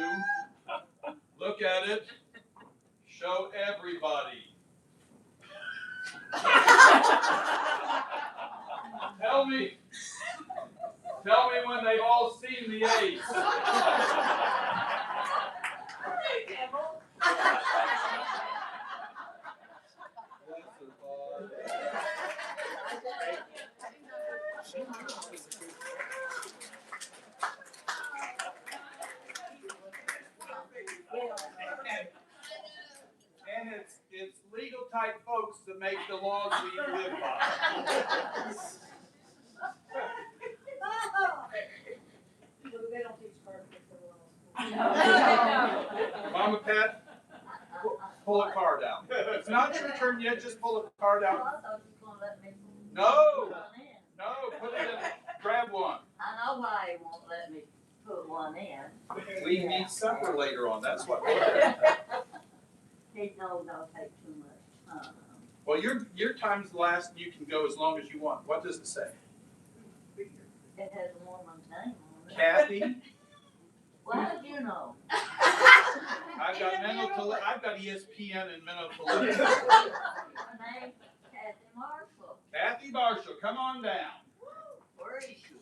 Look at it. Show everybody. Tell me when they've all seen the ace. And it's legal type folks that make the laws we live by. Mama Pat, pull a card out. It's not your turn yet, just pull a card out. No, put it in. Grab one. I know why he won't let me put one in. We need supper later on, that's what. He knows I'll take too much time. Well, your time's the last, and you can go as long as you want. What does it say? It has a woman's name on it. Kathy? Why did you know? I've got ESPN and mental telemetry. Her name's Kathy Marshall. Kathy Marshall, come on down. Where is she?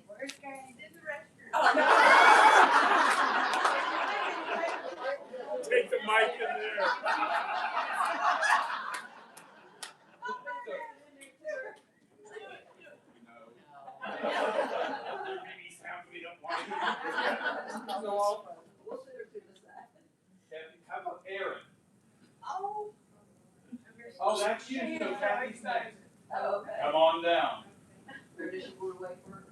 Where's Karen? In the restroom. Take the mic in there. Maybe sounds we don't want to hear. We'll sit her to the side. Kathy, how about Aaron? Oh. Oh, that's you, so Kathy's next. Oh, okay. Come on down. Or does she want to wait for her?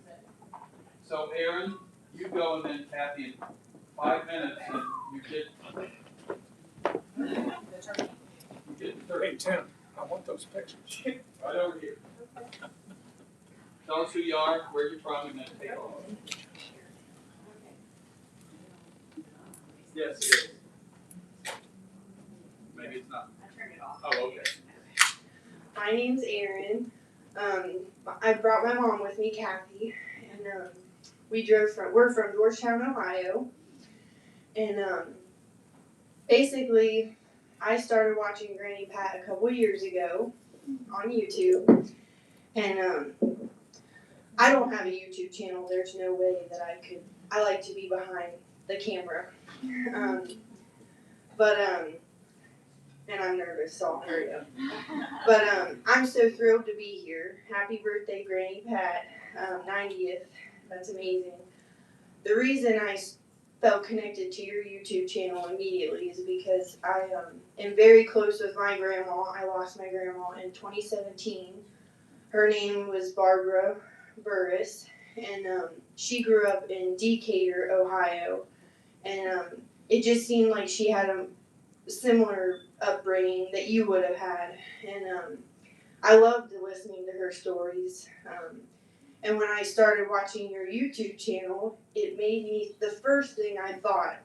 So Aaron, you go, and then Kathy in 5 minutes, and you get 30. Hey, Tim, I want those pictures. Right over here. Tell us who you are, where you're from, and then take off. Yes, it is. Maybe it's not. I turned it off. Oh, okay. My name's Erin. I brought my mom with me, Kathy, and we're from Georgetown, Ohio. And basically, I started watching Granny Pat a couple years ago on YouTube. And I don't have a YouTube channel. There's no way that I like to be behind the camera. And I'm nervous, so I'll hurry up. But I'm so thrilled to be here. Happy birthday, Granny Pat, 90th. That's amazing. The reason I felt connected to your YouTube channel immediately is because I am very close with my grandma. I lost my grandma in 2017. Her name was Barbara Burris, and she grew up in Decatur, Ohio. And it just seemed like she had a similar upbringing that you would have had, and I loved listening to her stories. And when I started watching your YouTube channel, it made me, the first thing I thought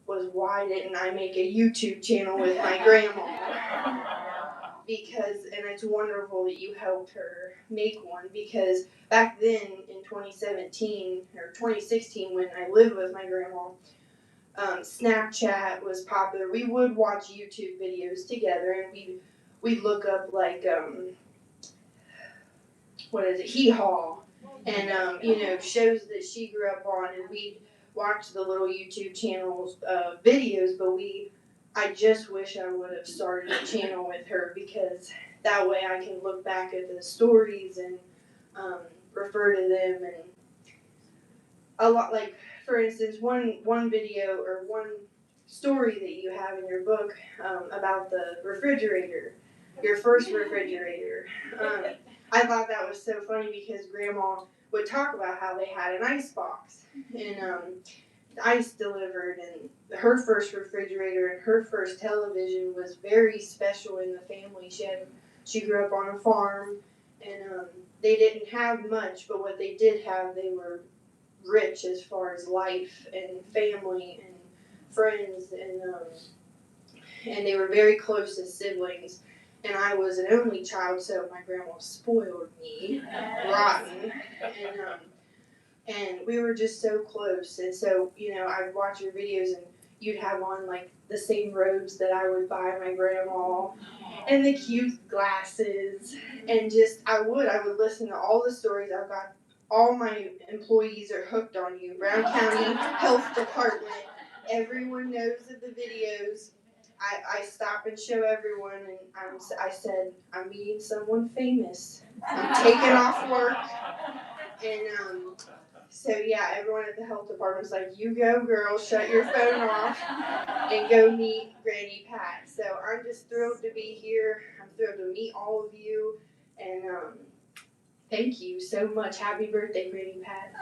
was, why didn't I make a YouTube channel with my grandma? Because, and it's wonderful that you helped her make one, because back then in 2017 or 2016 when I lived with my grandma, Snapchat was popular. We would watch YouTube videos together, and we'd look up like Hee Haw, and shows that she grew up on, and we'd watch the little YouTube channels videos. But I just wish I would have started a channel with her, because that way I can look back at the stories and refer to them, and a lot, like, for instance, one video or one story that you have in your book about the refrigerator, your first refrigerator. I thought that was so funny, because Grandma would talk about how they had an ice box, and ice delivered, and her first refrigerator and her first television was very special in the family. She grew up on a farm, and they didn't have much, but what they did have, they were rich as far as life and family and friends, and they were very close as siblings. And I was an only child, so my grandma spoiled me rotten, and we were just so close. And so, I'd watch your videos, and you'd have on like the same robes that I would buy my grandma, and the cute glasses, and just I would listen to all the stories. I've got all my employees are hooked on you. Brown County Health Department. Everyone knows of the videos. I stop and show everyone, and I said, I'm meeting someone famous. I'm taking off work. And so yeah, everyone at the health department's like, you go girl, shut your phone off and go meet Granny Pat. So I'm just thrilled to be here. I'm thrilled to meet all of you, and thank you so much. Happy birthday, Granny Pat.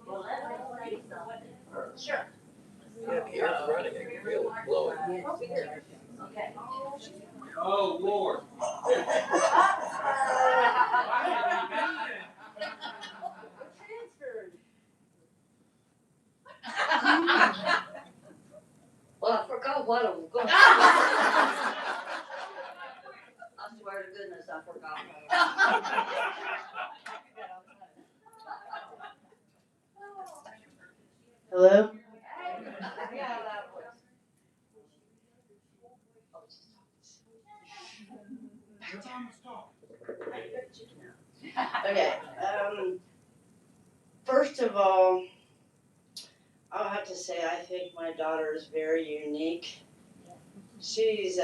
Well, that makes something. Sure. Yeah, the air's running, I can feel it blowing. Okay. Oh, Lord. Well, I forgot what I was going to say. I swear to goodness, I forgot. Hello? Yeah, that was. Okay, first of all, I'll have to say I think my daughter is very unique. She's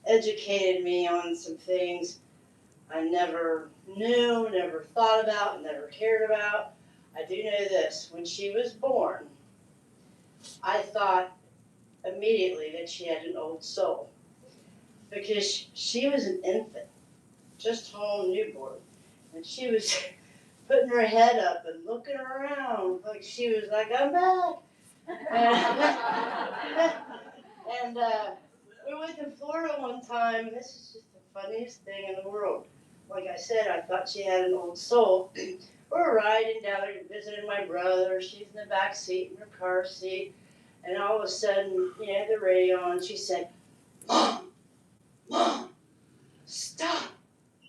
educated me on some things I never knew, never thought about, never cared about. I do know this, when she was born, I thought immediately that she had an old soul because she was an infant, just home newborn, and she was putting her head up and looking around like she was like, I'm back. And we went to Florida one time, and this is just the funniest thing in the world. Like I said, I thought she had an old soul. We're riding down there visiting my brother. She's in the back seat in her car seat. And all of a sudden, you know, the radio on, she said, Mom, stop.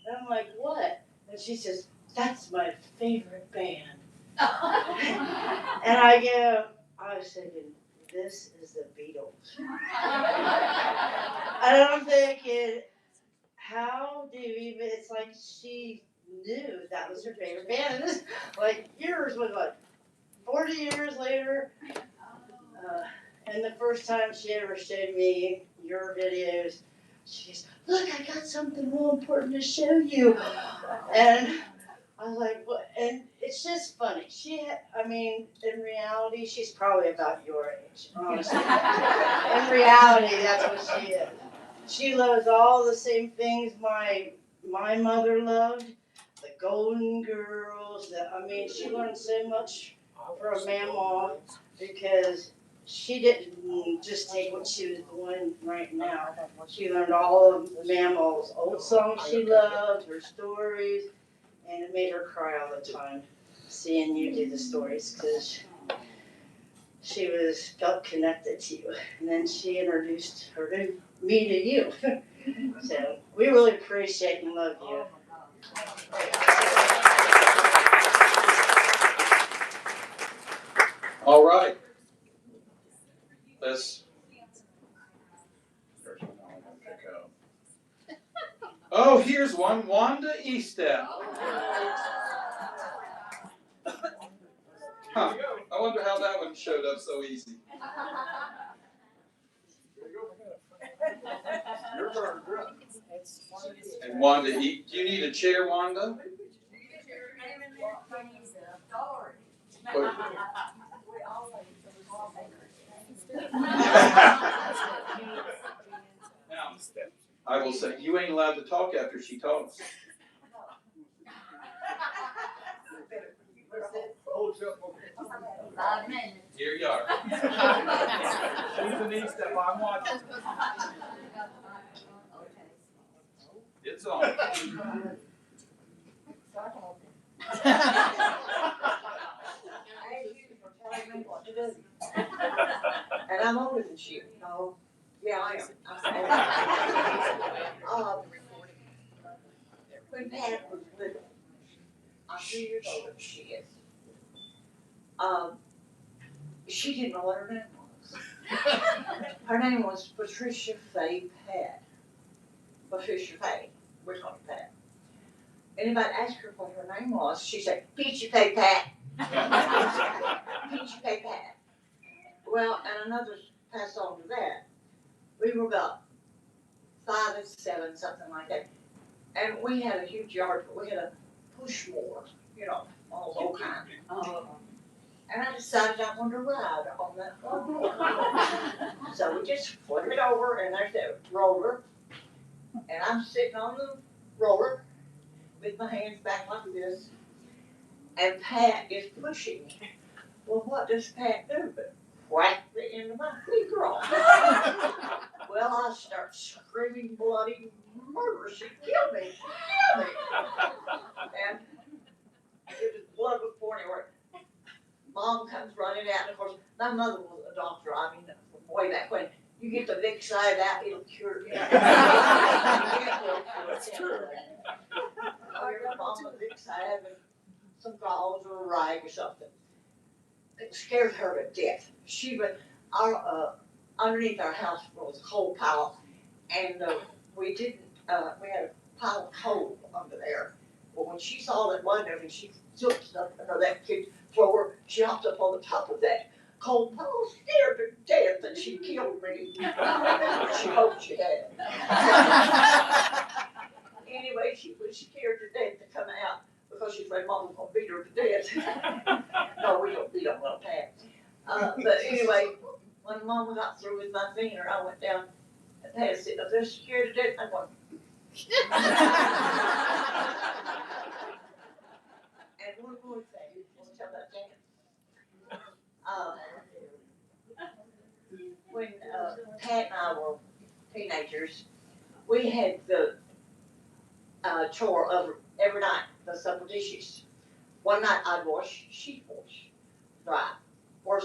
And I'm like, what? And she says, that's my favorite band. And I was thinking, this is the Beatles. And I'm thinking, how do you even, it's like she knew that was her favorite band. And this, like, yours was like 40 years later. And the first time she ever showed me your videos, she goes, look, I got something real important to show you. And I was like, what? And it's just funny. In reality, she's probably about your age, honestly. In reality, that's what she is. She loves all the same things my mother loved, the Golden Girls. She learned so much from Mamaw because she didn't just take what she was doing right now. She learned all of Mamaw's old songs she loved, her stories, and it made her cry all the time seeing you do the stories because she felt connected to you. And then she introduced me to you. So we really appreciate and love you. All right. There's one I want to pick up. Oh, here's one. Wanda Estep. Huh. I wonder how that one showed up so easy. Your turn, girl. And Wanda, do you need a chair, Wanda? Now, I will say, you ain't allowed to talk after she talks. Here you are. She's an E-step, I'm watching. It's on. And I'm older than she. No. Yeah, I am. When Pat was little, I'm 3 years older than she is. She didn't know what her name was. Her name was Patricia Faye Pat. Patricia Faye. We call her Pat. Anybody asked her what her name was, she said, Peachy Faye Pat. Peachy Faye Pat. Well, and another passed on to that. We were about 5 and 7, something like that. And we had a huge yard, but we had a push mower, all kind. And I decided I wanted to ride on that mower. So we just flipped it over, and there's that roller. And I'm sitting on the roller with my hands back like this. and Pat is pushing me. Well, what does Pat do but whack me into my figure? Well, I start screaming bloody murder. She killed me. She killed me. And it was blood was pouring everywhere. Mom comes running out, and of course, my mother was a doctor. I mean, way back when. You get the Vicks side out, it'll cure you. It's true. Your mom was Vicks side having some gauze or a rag or something. It scared her to death. She would, underneath our house was a coal pile, and we had a pile of coal under there. But when she saw that one there, and she jumped up under that kid's floor, she hopped up on the top of that coal pile, scared her to death, and she killed me. She hoped she had. Anyway, she was scared to death to come out because she thought Mom was gonna beat her to death. No, we don't beat up on Pat. But anyway, when Mom got through with my finger, I went down and Pat sitting up there scared to death. I'm going. And one more thing, let's tell that Dan. When Pat and I were teenagers, we had the chore of every night, the supper dishes. One night I'd wash, she'd wash, dry. Or,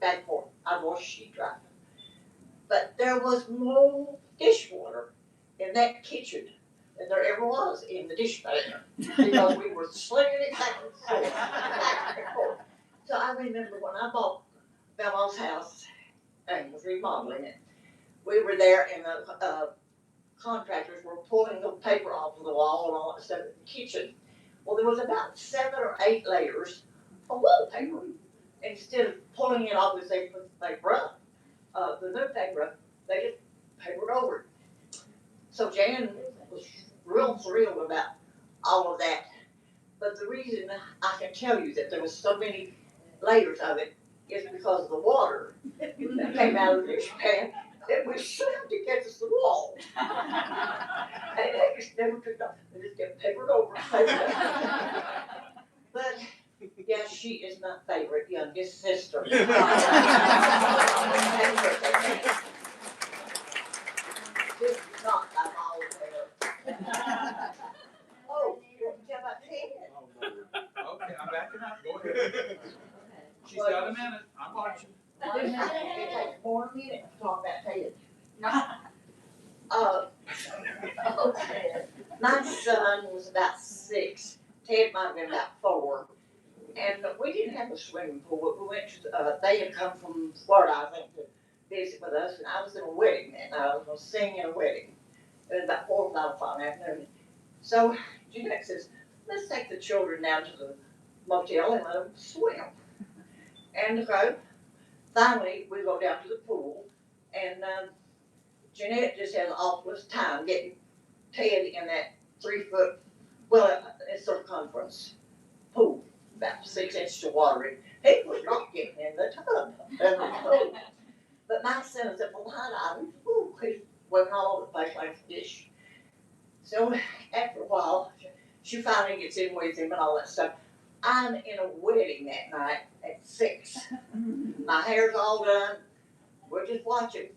back forth, I'd wash, she'd dry. But there was no dishwater in that kitchen than there ever was in the dishpan, because we were slinging it back and forth, back and forth. So I remember when I bought Belmont's house and was remodeling it, we were there and the contractors were pulling the paper off of the wall and all that stuff in the kitchen. Well, there was about 7 or 8 layers of wallpaper. Instead of pulling it off as they put the paper up, the new paper, they just papered over it. So Jan was real thrilled about all of that. But the reason I can tell you that there was so many layers of it is because of the water that came out of the dishpan. It was slammed against the wall. And they just never took it off. They just kept papered over. But yeah, she is my favorite youngest sister. Just not I'm all there. Oh, you want to tell about Ted? Okay, I'm backing up. Go ahead. She's got a minute. I'm watching. It takes more than a minute to talk about Ted. My son was about 6. Ted might have been about 4. And we didn't have a swimming pool. We went to, they had come from Florida, I think, to visit with us. And I was in a wedding that night. I was going to sing in a wedding. It was about 4 o'clock in the afternoon. So Jeanette says, let's take the children down to the motel and let them swim. And so finally, we go down to the pool. And Jeanette just had the awfulest time getting Ted in that 3-foot, circumference pool, about 6 inches of water in. He was not getting in the tub. But my son said, well, honey, he's swimming all over the place like a fish. So after a while, she finally gets in with him and all that stuff. I'm in a wedding that night at 6. My hair's all done. We're just watching.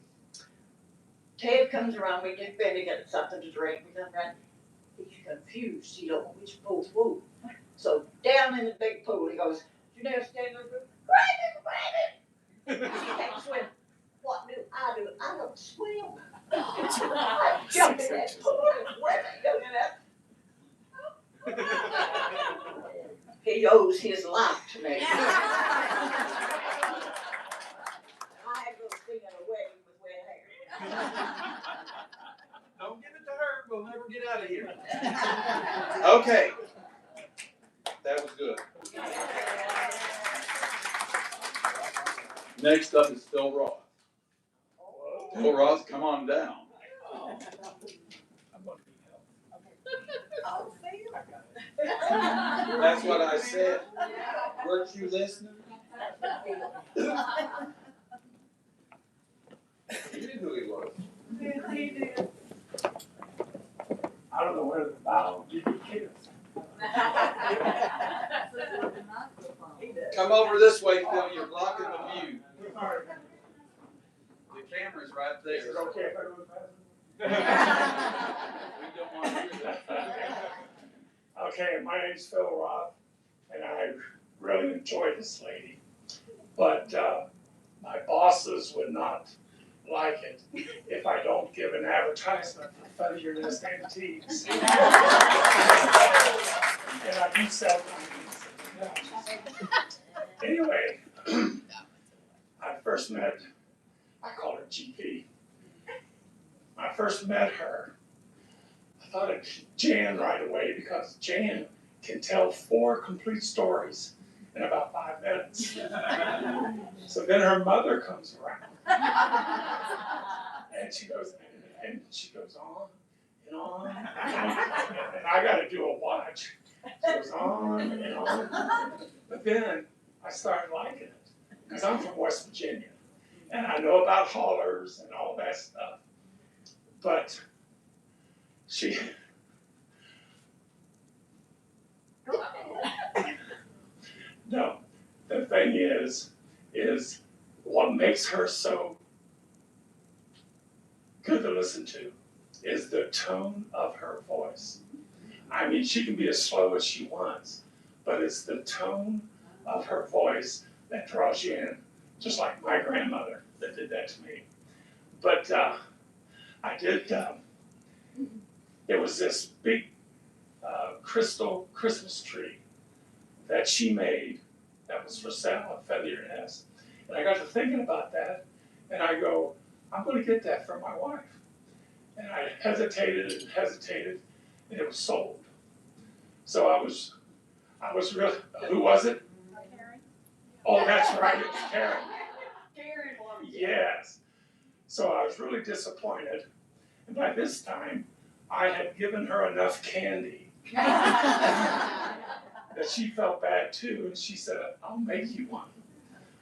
Ted comes around, we get ready to get something to drink. We come around. He's confused. He don't know which pool's who. So down in the big pool, he goes, Janelle, stand there, grab it. She can't swim. What do? I don't swim. I jump in that pool and swim and go in that. He owes his life to me. I had to go sing at a wedding with wet hair. Don't give it to her. We'll never get out of here. Okay. That was good. Next up is Phil Roth. Phil Roth, come on down. That's what I said. Weren't you listening? You knew who he was. I don't know where the Bible did you kiss. Come over this way, Phil. You're blocking the view. The camera's right there. Is it okay if I go fast? We don't want to do that. Okay, my name's Phil Roth, and I really enjoy this lady. But my bosses would not like it if I don't give an advertisement for Feather Nest Antiques. And I do sell them. Anyway, I first met, I call her GP. I first met her, I thought of Jan right away because Jan can tell 4 complete stories in about 5 minutes. So then her mother comes around. And she goes on and on and I gotta do a watch. She goes on and on. But then I started liking it, because I'm from West Virginia, and I know about haulers and all that stuff. But no, the thing is what makes her so good to listen to is the tone of her voice. I mean, she can be as slow as she wants, but it's the tone of her voice that draws you in, just like my grandmother that did that to me. But I did, there was this big crystal Christmas tree that she made that was for sale at Feather Nest. And I got to thinking about that, and I go, I'm going to get that for my wife. And I hesitated, and it was sold. So I was really, who was it? Karen. Oh, that's right, it was Karen. Karen wanted it. Yes. So I was really disappointed. And by this time, I had given her enough candy that she felt bad too, and she said, I'll make you one.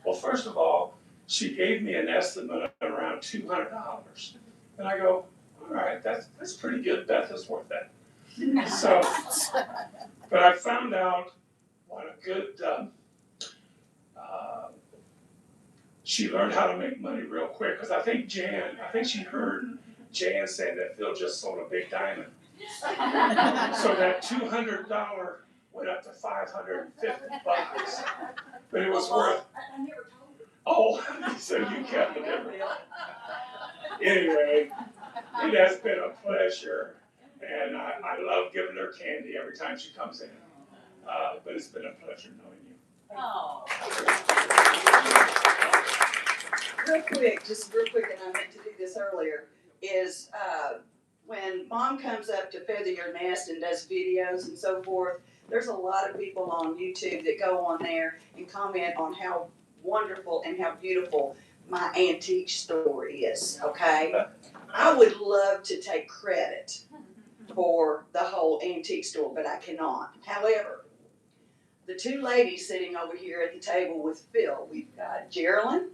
Well, first of all, she gave me an estimate of around $200. And I go, all right, that's pretty good. Beth is worth that. So, but I found out what a good, she learned how to make money real quick, because I think she heard Jan say that Phil just sold a big diamond. So that $200 went up to $550. But it was worth. I never told her. Oh, so you kept the difference. Anyway, it has been a pleasure, and I love giving her candy every time she comes in. But it's been a pleasure knowing you. Oh. Just real quick, and I meant to do this earlier, is when Mom comes up to Feather Your Nest and does videos and so forth, there's a lot of people on YouTube that go on there and comment on how wonderful and how beautiful my antique store is, okay? I would love to take credit for the whole antique store, but I cannot. However, the 2 ladies sitting over here at the table with Phil, we've got Geraldine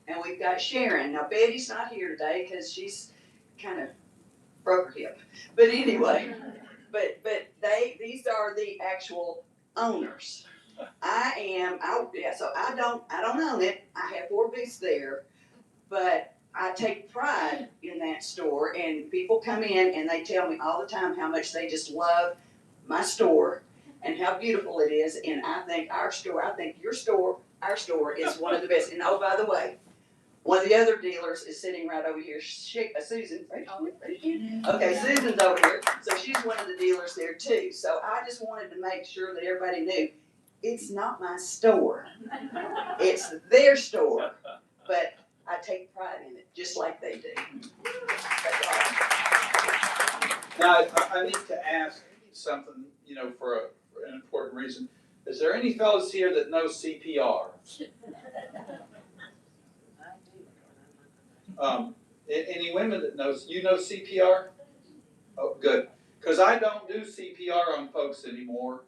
and we've got Sharon. Now Betty's not here today because she's kind of broke her hip. But anyway, but these are the actual owners. So I don't own it. I have 4 booths there, but I take pride in that store, and people come in and they tell me all the time how much they just love my store and how beautiful it is. And I think our store is one of the best. And oh, by the way, one of the other dealers is sitting right over here, Susan. Okay, Susan's over here, so she's one of the dealers there too. So I just wanted to make sure that everybody knew, it's not my store, it's their store, but I take pride in it, just like they do. Now, I need to ask something, for an important reason. Is there any fellows here that know CPR? Any women that know CPR? Oh, good. Because I don't do CPR on folks anymore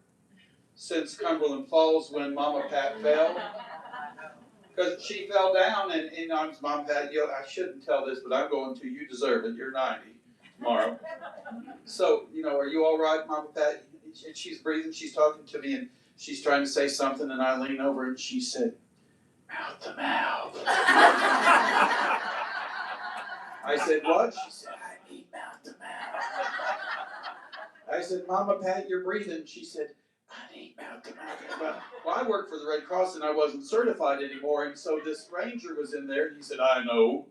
since Cumberland Falls when Mama Pat fell. Because she fell down and Mom Pat, I shouldn't tell this, but I'm going to. You deserve it. You're 90 tomorrow. So, are you all right, Mama Pat? and she's breathing, she's talking to me, and she's trying to say something, and I lean over and she said, mouth to mouth. I said, what? She said, I need mouth to mouth. I said, Mama Pat, you're breathing. She said, I need mouth to mouth. Well, I worked for the Red Cross and I wasn't certified anymore, and so this ranger was in there, and he said, I know.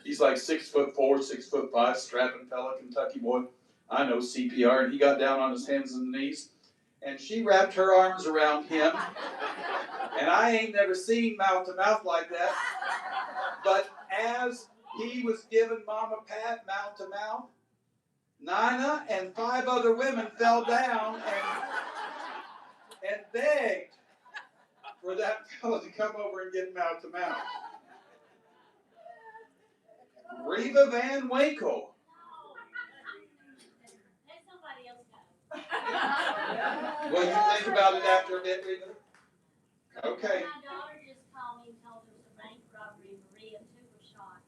He's like 6'4", 6'5", strapping fella, Kentucky boy. I know CPR, and he got down on his hands and knees, and she wrapped her arms around him, and I ain't never seen mouth to mouth like that. But as he was giving Mama Pat mouth to mouth, Nina and 5 other women fell down and begged for that fellow to come over and get mouth to mouth. Reva Van Winkle. Well, you think about it after a bit, Reva? Okay. My daughter just called me and told there was a bank robbery in Maria, 2 were shot.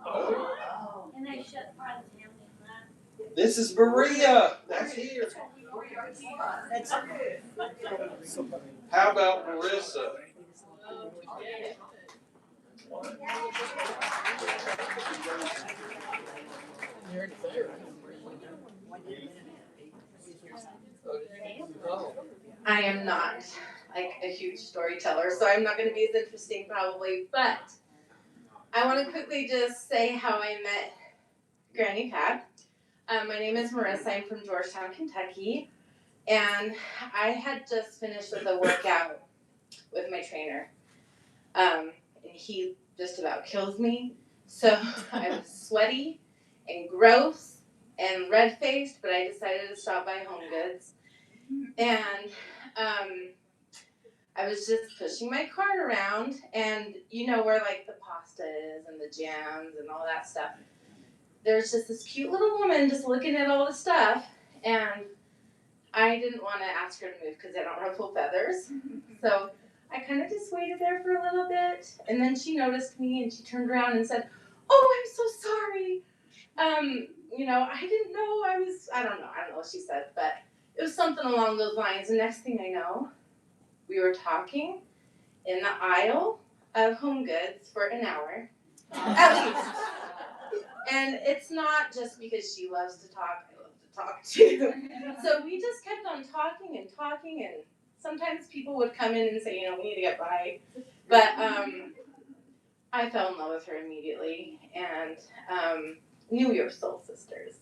Oh. And they shut part of the town down. This is Maria. That's here. That's good. How about Marissa? I am not like a huge storyteller, so I'm not going to be as interesting probably, but I want to quickly just say how I met Granny Pat. My name is Marissa. I'm from Georgetown, Kentucky, and I had just finished with a workout with my trainer, and he just about kills me. So I was sweaty and gross and red-faced, but I decided to stop by Home Goods, and I was just pushing my cart around, and you know where like the pasta is and the jams and all that stuff. There's just this cute little woman just looking at all the stuff, and I didn't want to ask her to move because I don't ruffle feathers. So I kind of just waited there for a little bit, and then she noticed me and she turned around and said, "Oh, I'm so sorry. I didn't know I don't know what she said, but it was something along those lines." And next thing I know, we were talking in the aisle of Home Goods for an hour, at least. And it's not just because she loves to talk, I love to talk too. So we just kept on talking, and sometimes people would come in and say, we need to get by. But I fell in love with her immediately, and knew we were soul sisters.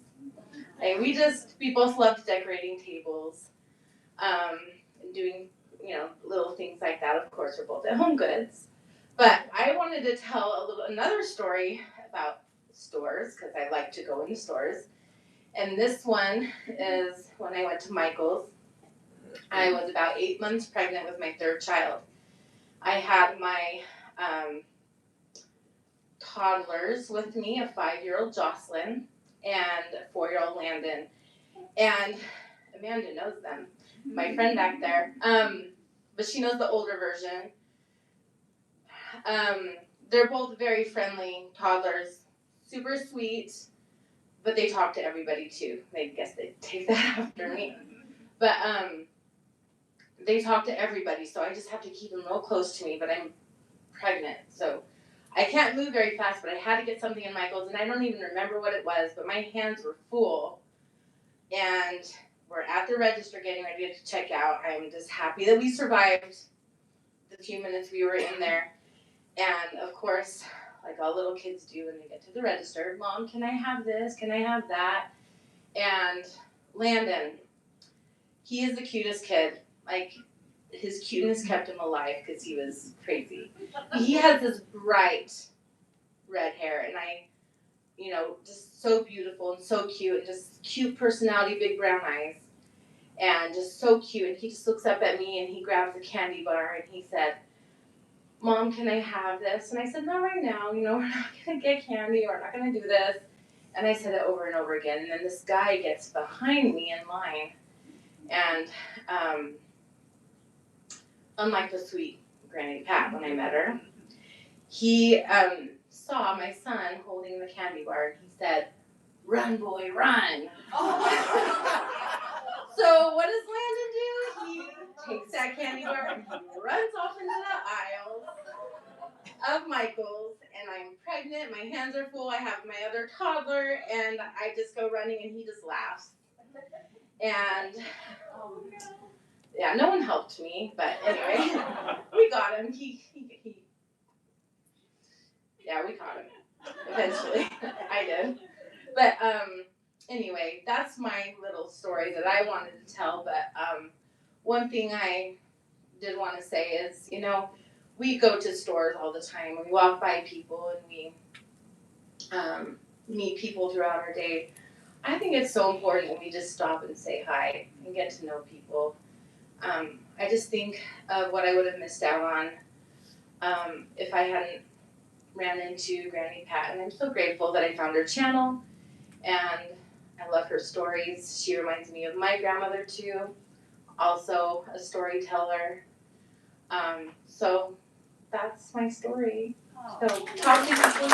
Like, we both loved decorating tables, and doing, little things like that. Of course, we're both at Home Goods. But I wanted to tell another story about stores, because I like to go into stores. And this one is when I went to Michael's. I was about 8 months pregnant with my 3rd child. I had my toddlers with me, a 5-year-old Jocelyn and a 4-year-old Landon. And Amanda knows them, my friend back there. But she knows the older version. They're both very friendly toddlers, super sweet, but they talk to everybody too. I guess they take that after me. But they talk to everybody, so I just have to keep them real close to me, but I'm pregnant, so I can't move very fast, but I had to get something in Michael's, and I don't even remember what it was, but my hands were full, and we're at the register getting ready to check out. I'm just happy that we survived the few minutes we were in there. And of course, like all little kids do when they get to the register, "Mom, can I have this? Can I have that?" And Landon, he is the cutest kid. Like, his cuteness kept him alive because he was crazy. He has this bright red hair, and just so beautiful and so cute, and just cute personality, big brown eyes, and just so cute. And he just looks up at me and he grabs a candy bar and he said, "Mom, can I have this?" And I said, "Not right now, we're not gonna get candy, we're not gonna do this." And I said it over and over again. And then this guy gets behind me in line, and unlike the sweet Granny Pat when I met her, he saw my son holding the candy bar, and he said, "Run, boy, run." So what does Landon do? He takes that candy bar and he runs off into the aisles of Michael's, and I'm pregnant, my hands are full, I have my other toddler, and I just go running and he just laughs. And yeah, no one helped me, but anyway, we got him. Yeah, we caught him eventually. I did. But anyway, that's my little story that I wanted to tell. But one thing I did want to say is, you know, we go to stores all the time. We walk by people and we meet people throughout our day. I think it's so important that we just stop and say hi and get to know people. I just think of what I would have missed out on if I hadn't ran into Granny Pat, and I'm so grateful that I found her channel, and I love her stories. She reminds me of my grandmother too, also a storyteller. So that's my story. So talk to people.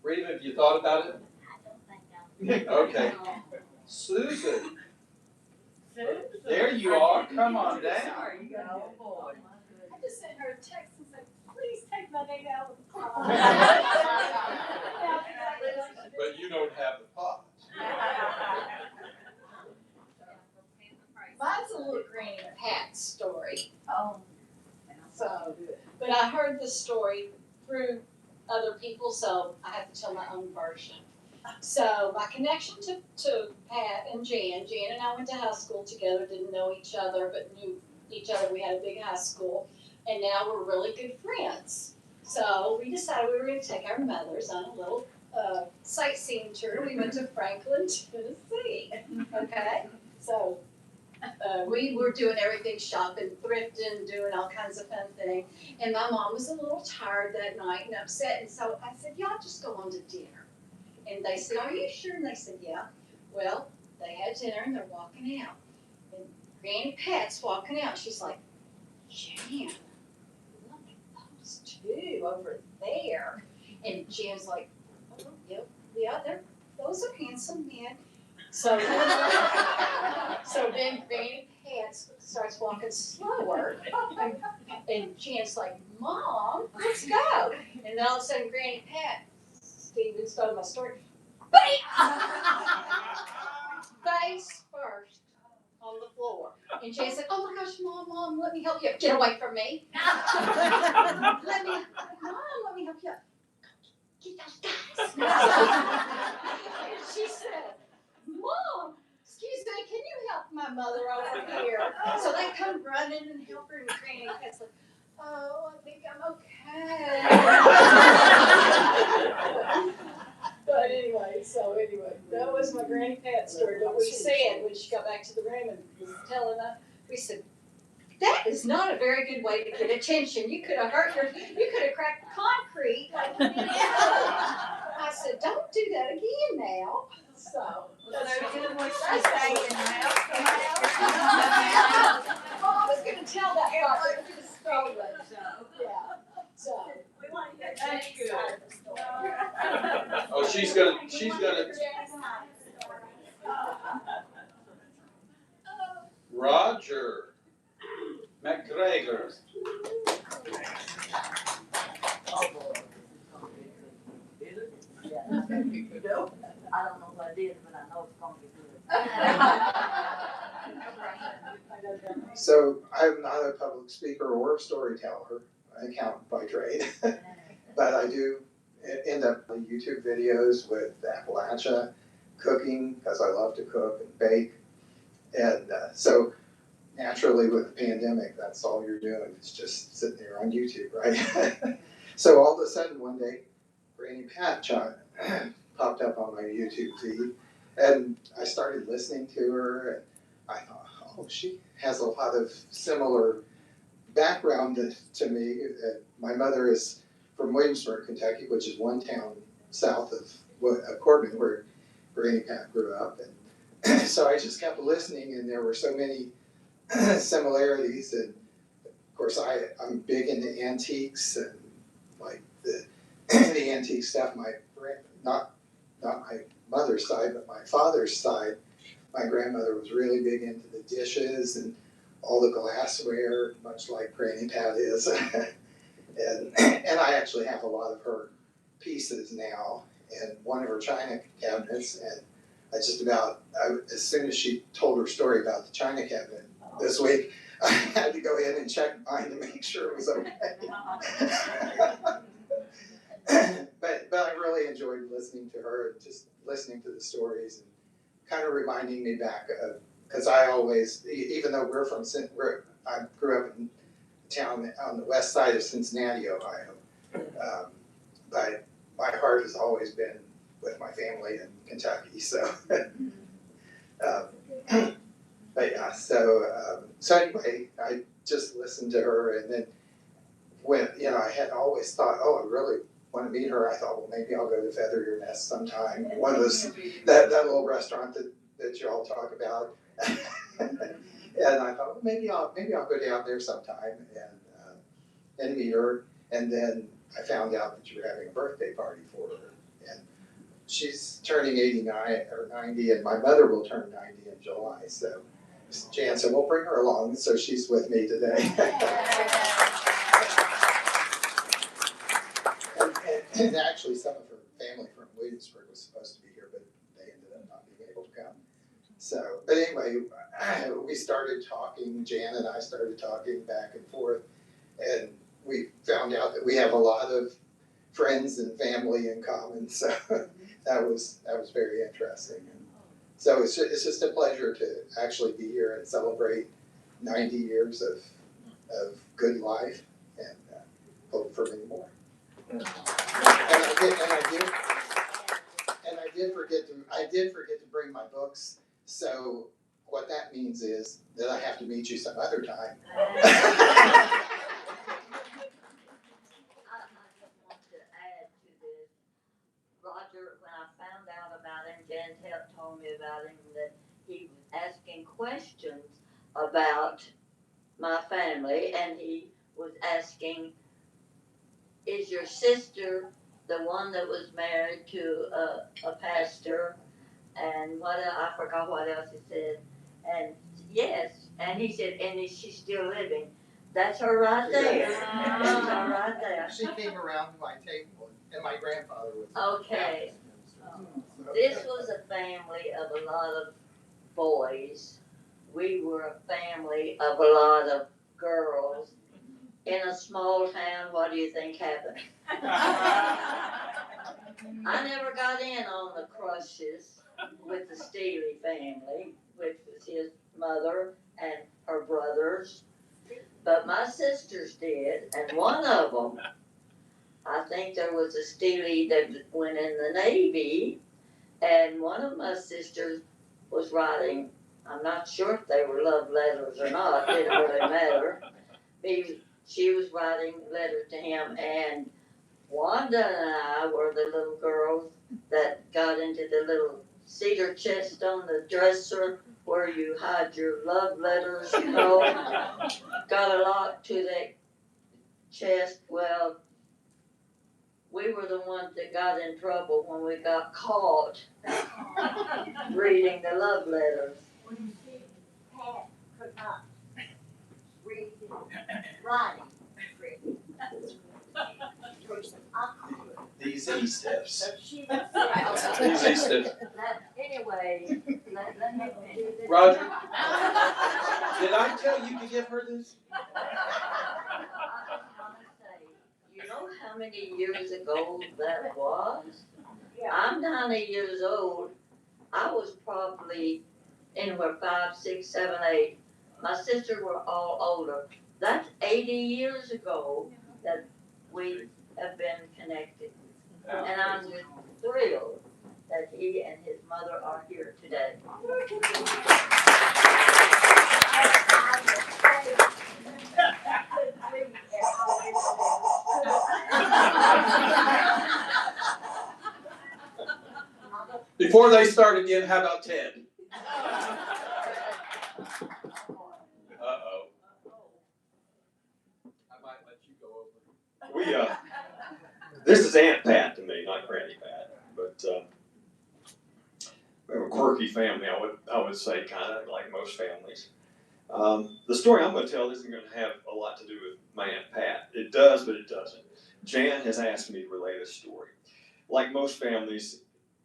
Rita, have you thought about it? I don't think Okay. Susan, there you are. Come on down. Oh, boy. I just sent her a text and said, please take my name out of the pot. But you don't have the pot. Mine's a little Granny Pat story. Oh. So, but I heard the story through other people, so I have to tell my own version. So my connection to Pat and Jan and I went to high school together, didn't know each other, but knew each other. We had a big high school, and now we're really good friends. So we decided we were going to take our mothers on a little sightseeing tour. We went to Franklin, Tennessee. Okay, so we were doing everything, shopping, thrifting, doing all kinds of fun things. And my mom was a little tired that night and upset, and so I said, y'all just go on to dinner. And they said, are you sure? And they said, yeah. Well, they had dinner and they're walking out. And Granny Pat's walking out. She's like, Jan, look at those two over there. And Jan's like, oh, yep, yeah, those are handsome men. So then Granny Pat starts walking slower. And Jan's like, Mom, let's go. And then all of a sudden Granny Pat, Stephen stole my story. Bam! Face first on the floor. And Jan said, oh my gosh, Mom, let me help you. Get away from me. Mom, let me help you. Get those guys. And she said, Mom, excuse me, can you help my mother over here? So they come running and help her, and Granny Pat's like, oh, I think I'm okay. But anyway, that was my Granny Pat story. But we said, when she got back to the room and was telling us, we said, that is not a very good way to get attention. You could have cracked the concrete. I said, don't do that again now. So, that's I was going to tell that part, but you stole it. Yeah. So, We want to hear Jane's side of the story. Oh, she's gonna. Roger McGregor. I don't know what it is, but I know it's gonna be good. So I'm not a public speaker or a storyteller, I count by trade, but I do end up in YouTube videos with Appalachian cooking, because I love to cook and bake. And so naturally with the pandemic, that's all you're doing is just sitting there on YouTube, right? So all of a sudden one day, Granny Pat popped up on my YouTube feed, and I started listening to her, and I thought, oh, she has a lot of similar background to me. My mother is from Williamsburg, Kentucky, which is one town south of Corbin, where Granny Pat grew up. And so I just kept listening, and there were so many similarities. And of course, I'm big into antiques and like the the antique stuff. Not my mother's side, but my father's side. My grandmother was really big into the dishes and all the glassware, much like Granny Pat is. and I actually have a lot of her pieces now in one of her china cabinets. And as soon as she told her story about the china cabinet this week, I had to go in and check mine to make sure it was okay. But I really enjoyed listening to her, and just listening to the stories and kind of reminding me back of, because I always, even though I grew up in a town on the west side of Cincinnati, Ohio, but my heart has always been with my family in Kentucky. So, but yeah, so anyway, I just listened to her, and then when I had always thought, oh, I really want to meet her. I thought, well, maybe I'll go to Feather Your Nest sometime. One of those that little restaurant that you all talk about. And I thought, well, maybe I'll go down there sometime and meet her. And then I found out that you were having a birthday party for her, and she's turning 89 or 90, and my mother will turn 90 in July. So Jan said, we'll bring her along, so she's with me today. And actually, some of her family from Williamsburg was supposed to be here, but they ended up not being able to come. So, but anyway, we started talking, Jan and I started talking back and forth, and we found out that we have a lot of friends and family in common, so that was very interesting. And so it's just a pleasure to actually be here and celebrate 90 years of good life, and hope for many more. And I did forget to bring my books. So what that means is that I have to meet you some other time. I just want to add to this. Roger, when I found out about him, Jan told me about him, that he was asking questions about my family, and he was asking, is your sister the one that was married to a pastor? And I forgot what else he said. And yes, and he said, and is she still living? That's her right there. That's her right there. She came around to my table, and my grandfather was. Okay. This was a family of a lot of boys. We were a family of a lot of girls. In a small town, what do you think happened? I never got in on the crushes with the Steely family, which was his mother and her brothers. But my sisters did, and one of them, I think there was a Steely that went in the Navy, and one of my sisters was writing, I'm not sure if they were love letters or not, it didn't really matter. She was writing letters to him, and Wanda and I were the little girls that got into the little cedar chest on the dresser where you hide your love letters, Got a lot to that chest. Well, we were the ones that got in trouble when we got caught reading the love letters. When you see Pat could not read writing. These E-steps. So she was These E-steps. Anyway, let me finish. Roger, did I tell you to give her this? I just want to say, you know how many years ago that was? I'm 90 years old. I was probably anywhere 5, 6, 7, 8. My sisters were all older. That's 80 years ago that we have been connected. And I'm just thrilled that he and his mother are here today. Before they start again, how about Ted? Uh-oh. I might let you go over. This is Aunt Pat to me, not Granny Pat. But we have a quirky family, I would say, kind of like most families. The story I'm going to tell isn't going to have a lot to do with my Aunt Pat. It does, but it doesn't. Jan has asked me to relay this story. Like most families,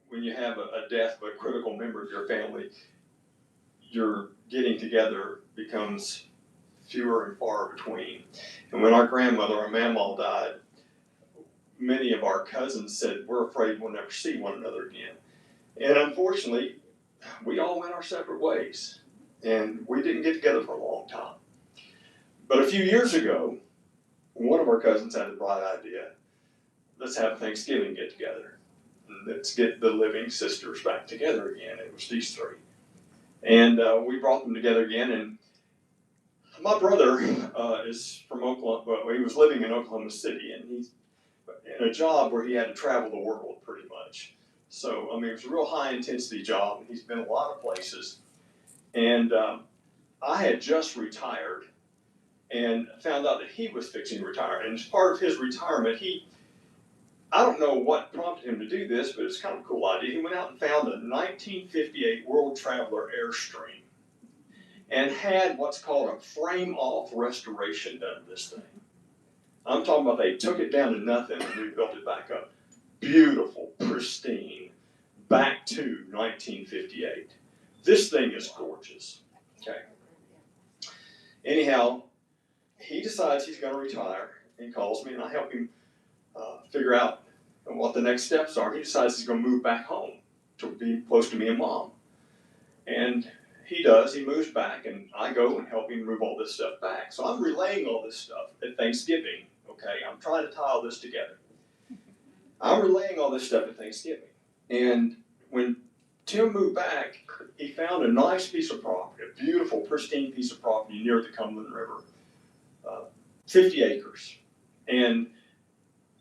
when you have a death of a critical member of your family, your getting together becomes fewer and far between. And when our grandmother, our mamaw, died, many of our cousins said, we're afraid we'll never see one another again. And unfortunately, we all went our separate ways. And we didn't get together for a long time. But a few years ago, one of our cousins had the bright idea, let's have a Thanksgiving get together. Let's get the living sisters back together again. It was these three. And we brought them together again. And my brother is from Oklahoma. Well, he was living in Oklahoma City, and he's in a job where he had to travel the world pretty much. So, I mean, it was a real high intensity job, and he's been a lot of places. And I had just retired and found out that he was fixing to retire. And as part of his retirement, I don't know what prompted him to do this, but it's kind of a cool idea. He went out and found a 1958 World Traveler Airstream and had what's called a frame-off restoration done to this thing. I'm talking about they took it down to nothing and rebuilt it back up. Beautiful, pristine, back to 1958. This thing is gorgeous. Okay. Anyhow, he decides he's going to retire and calls me, and I help him figure out what the next steps are. He decides he's going to move back home to be close to me and Mom. And he does. He moves back, and I go and help him move all this stuff back. So I'm relaying all this stuff at Thanksgiving. Okay, I'm trying to tie all this together. I'm relaying all this stuff at Thanksgiving. And when Tim moved back, he found a nice piece of property, a beautiful, pristine piece of property near the Cumberland River, 50 acres. And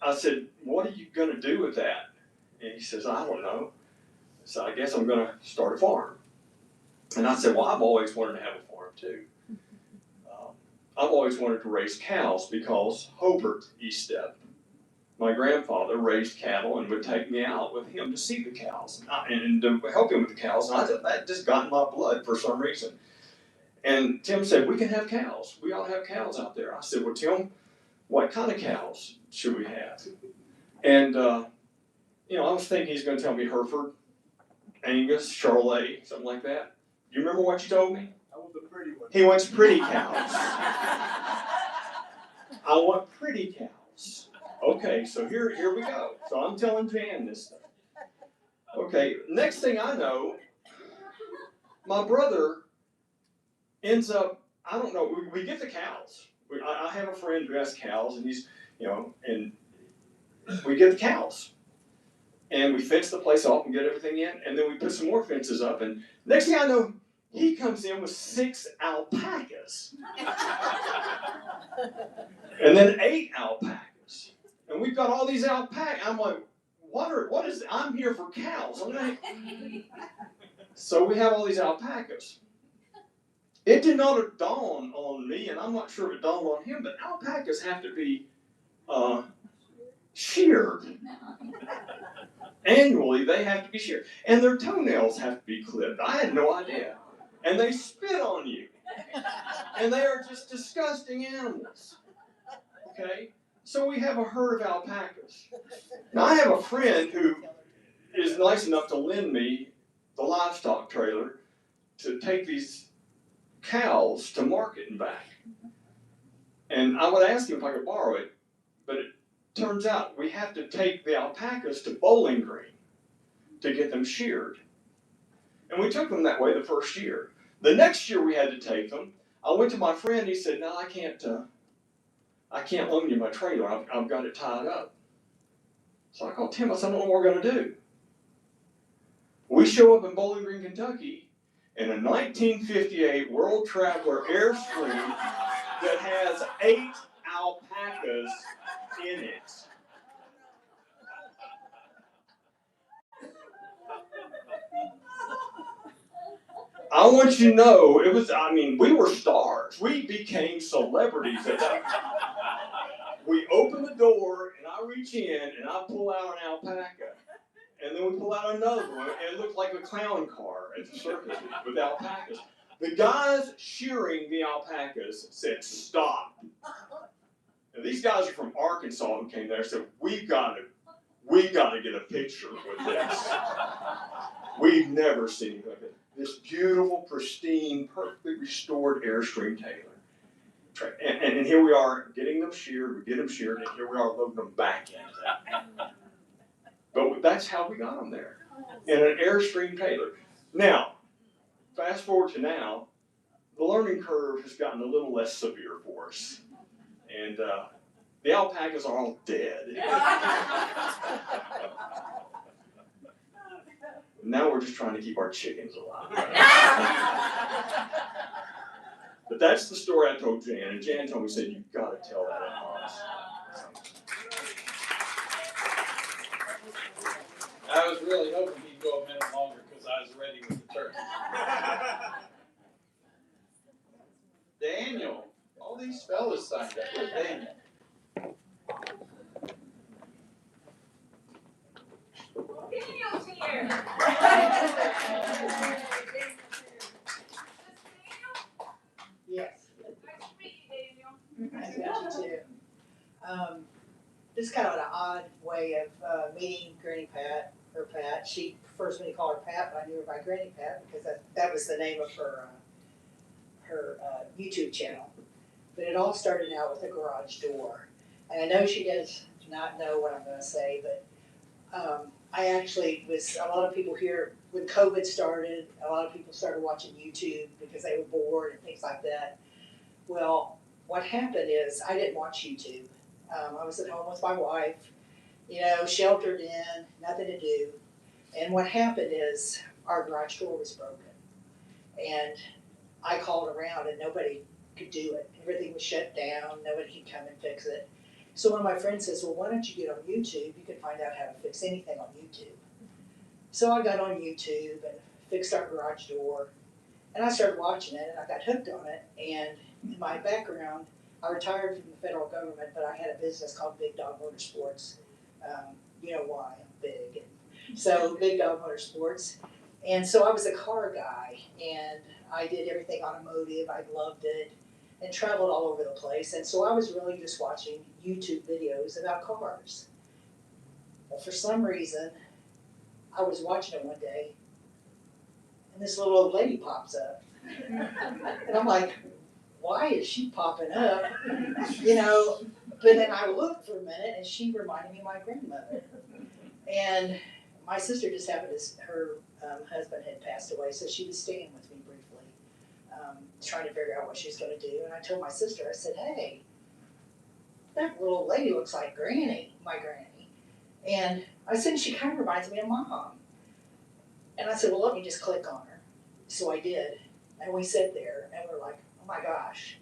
I said, what are you going to do with that? And he says, I don't know. So I guess I'm going to start a farm. And I said, well, I've always wanted to have a farm too. I've always wanted to raise cows because Hobart Eastep, my grandfather, raised cattle and would take me out with him to see the cows and to help him with the cows. And I thought that just got in my blood for some reason. And Tim said, we can have cows. We ought to have cows out there. I said, well, Tim, what kind of cows should we have? And, I was thinking he's going to tell me Hereford, Angus, Charolais, something like that. You remember what you told me? I want the pretty one. He wants pretty cows. I want pretty cows. Okay, so here we go. So I'm telling Jan this stuff. Okay, next thing I know, my brother ends up, I don't know, we get the cows. I have a friend who has cows, and he's, and we get the cows. And we fence the place off and get everything in, and then we put some more fences up, and next thing I know, he comes in with 6 alpacas. And then 8 alpacas. And we've got all these alpacas. I'm like, what is, I'm here for cows. So we have all these alpacas. It did not dawn on me, and I'm not sure if it dawned on him, but alpacas have to be sheared. Annually, they have to be sheared. And their toenails have to be clipped. I had no idea. And they spit on you. And they are just disgusting animals. Okay? So we have a herd of alpacas. Now, I have a friend who is nice enough to lend me the livestock trailer to take these cows to market and back. And I would ask him if I could borrow it, but it turns out we have to take the alpacas to Bowling Green to get them sheared. And we took them that way the first year. The next year we had to take them. I went to my friend, he said, no, I can't loan you my trailer, I've got it tied up. So I called Tim, I said, I don't know what we're gonna do. We show up in Bowling Green, Kentucky, in a 1958 World Traveler Airstream that has 8 alpacas in it. I want you to know, we were stars. We became celebrities at that time. We opened the door, and I I reach in and I pull out an alpaca. And then we pull out another one, and it looked like a clown car at the circus with alpacas. The guys shearing the alpacas said, "Stop." And these guys are from Arkansas who came there and said, we got to get a picture with this. We've never seen anything like it. This beautiful, pristine, perfectly restored Airstream Taylor. And here we are getting them sheared, we get them sheared, and here we are loading them back into that. But that's how we got them there, in an Airstream Taylor. Now, fast forward to now, the learning curve has gotten a little less severe for us. And the alpacas are all dead. Now we're just trying to keep our chickens alive. But that's the story I told Jan, and Jan told me, said, "You've got to tell that at Humorous." I was really hoping he'd go a minute longer because I was ready with the turkey. Daniel, all these fellas signed up. Where's Daniel? Daniel's here. Yes. Nice to meet you, Daniel. Nice to meet you too. This is kind of an odd way of meeting Granny Pat, or Pat. She prefers me to call her Pat, but I knew her by Granny Pat because that was the name of her YouTube channel. But it all started out with a garage door. And I know she does not know what I'm going to say, but I actually was, a lot of people here, when COVID started, a lot of people started watching YouTube because they were bored and things like that. Well, what happened is I didn't watch YouTube. I was at home with my wife, sheltered in, nothing to do. And what happened is our garage door was broken. And I called around and nobody could do it. Everything was shut down, nobody could come and fix it. So one of my friends says, "Well, why don't you get on YouTube? You can find out how to fix anything on YouTube." So I got on YouTube and fixed our garage door. And I started watching it and I got hooked on it. And in my background, I retired from the federal government, but I had a business called Big Dog Motorsports. You know why, I'm big. So Big Dog Motorsports. And so I was a car guy and I did everything automotive. I loved it and traveled all over the place. And so I was really just watching YouTube videos about cars. Well, for some reason, I was watching it one day and this little old lady pops up. And I'm like, why is she popping up? But then I looked for a minute and she reminded me of my grandmother. And my sister just happened to, her husband had passed away, so she was staying with me briefly, trying to figure out what she was going to do. And I told my sister, I said, "Hey, that little lady looks like Granny, my Granny." And I said, "She kind of reminds me of Mom." And I said, "Well, let me just click on her." So I did. And we sat there and we're like, oh my gosh.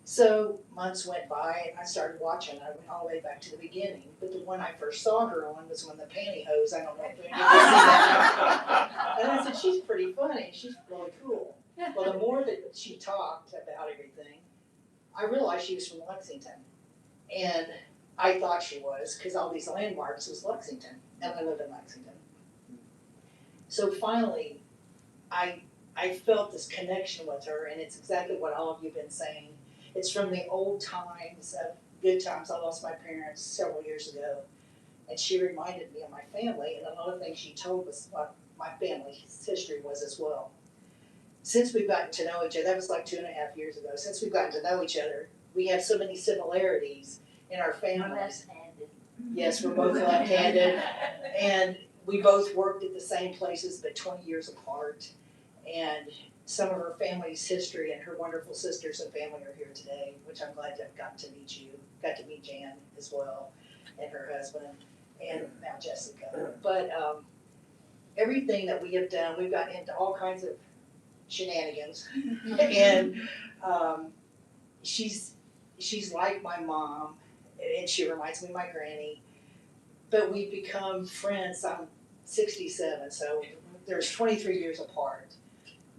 So months went by and I started watching. I went all the way back to the beginning. But the one I first saw her on was when the pantyhose, I don't know if you see that. And I said, "She's pretty funny. She's really cool." Well, the more that she talked about everything, I realized she was from Lexington. And I thought she was, because all these landmarks was Lexington. And I live in Lexington. So finally, I felt this connection with her, and it's exactly what all of you have been saying. It's from the old times, of good times. I lost my parents several years ago, and she reminded me of my family, and a lot of things she told us what my family's history was as well. Since we've gotten to know each other, that was like 2.5 years ago, since we've gotten to know each other, we have so many similarities in our families. Left-handed. Yes, we're both left-handed, and we both worked at the same places, but 20 years apart. And some of her family's history and her wonderful sisters and family are here today, which I'm glad to have gotten to meet you. Got to meet Jan as well, and her husband, and now Jessica. But everything that we have done, we've gotten into all kinds of shenanigans. And she's like my mom, and she reminds me of my granny. But we've become friends. I'm 67, so there's 23 years apart.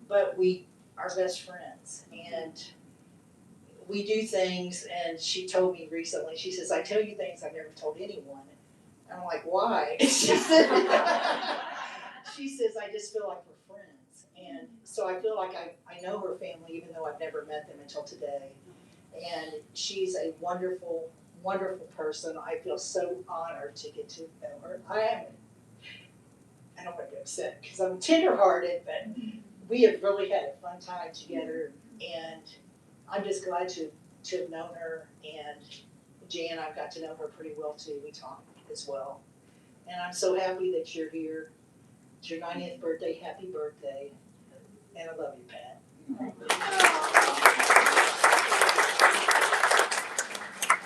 But we are best friends, and we do things, and she told me recently, she says, I tell you things I've never told anyone. And I'm like, why? She says, I just feel like we're friends. And so I feel like I know her family, even though I've never met them until today. And she's a wonderful, wonderful person. I feel so honored to get to know her. I don't want to get upset because I'm tenderhearted, but we have really had a fun time together, and I'm just glad to have known her. And Jan, I've got to know her pretty well too. We talk as well. And I'm so happy that you're here. It's your 90th birthday. Happy birthday. And I love you, Pat.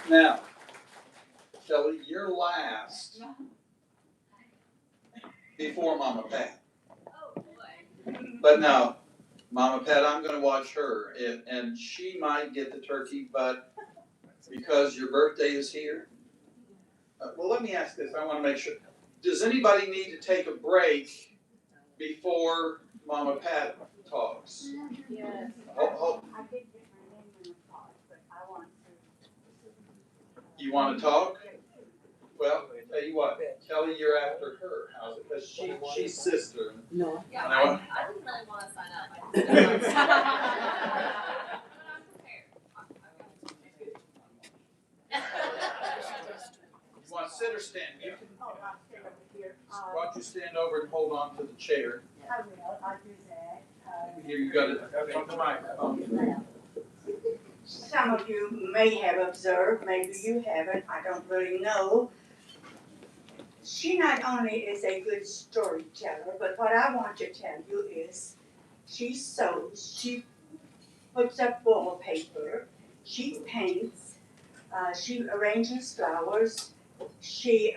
Now, Kelly, you're last before Mama Pat. But now, Mama Pat, I'm gonna watch her, and she might get the turkey, but because your birthday is here. Well, let me ask this, I wanna make sure, does anybody need to take a break before Mama Pat talks? Yes. Oh, I did get my name in the pot, but I want to. you wanna talk? Well, tell you what, Kelly, you're after her, how's it, cause she's sister. No. Yeah, I I didn't really want to sign up. But I'm You wanna sit or stand? You can, Oh, I'll stay over here. why don't you stand over and hold on to the chair? I will, I'll do that. Here, you got it, the microphone. Some of you may have observed, maybe you haven't, I don't really know. She not only is a good storyteller, but what I want to tell you is she sews, she puts up wallpaper, she paints, she arranges flowers, she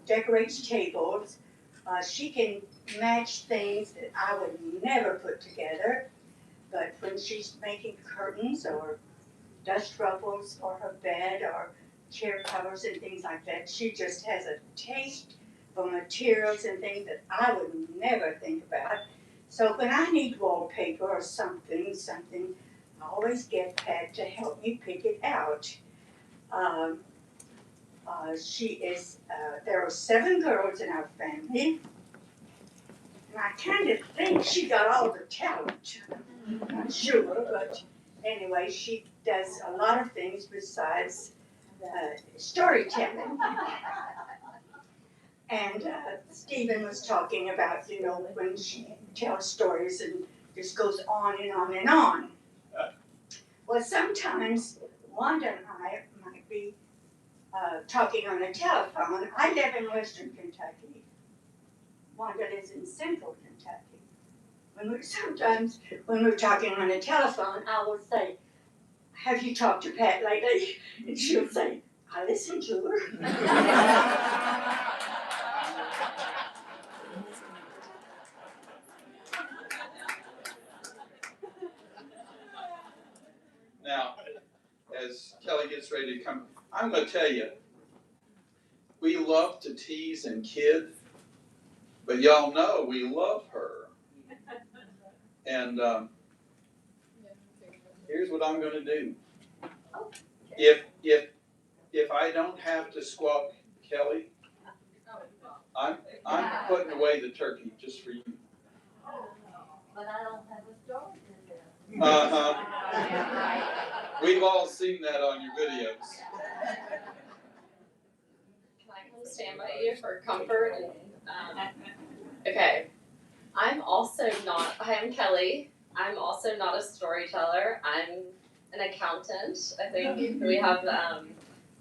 decorates tables, she can match things that I would never put together. But when she's making curtains or dust ruffles for her bed or chair covers and things like that, she just has a taste for materials and things that I would never think about. So when I need wallpaper or something, I always get Pat to help me pick it out. There are 7 girls in our family, and I kind of think she got all the talent. I'm not sure, but anyway, she does a lot of things besides storytelling. And Stephen was talking about, when she tells stories and just goes on and on and on. Well, sometimes Wanda and I might be talking on the telephone. I live in Western Kentucky. Wanda lives in Central Kentucky. Sometimes when we're talking on the telephone, I will say, have you talked to Pat lately? And she'll say, I listen to her. Now, as Kelly gets ready to come, I'm gonna tell you, we love to tease and kid, but y'all know we love her. And here's what I'm gonna do. If I don't have to squawk Kelly, I'm putting away the turkey just for you. But I don't have a story to Uh-huh. We've all seen that on your videos. Can I come stand by you for comfort? Okay. Hi, I'm Kelly. I'm also not a storyteller. I'm an accountant. I think we have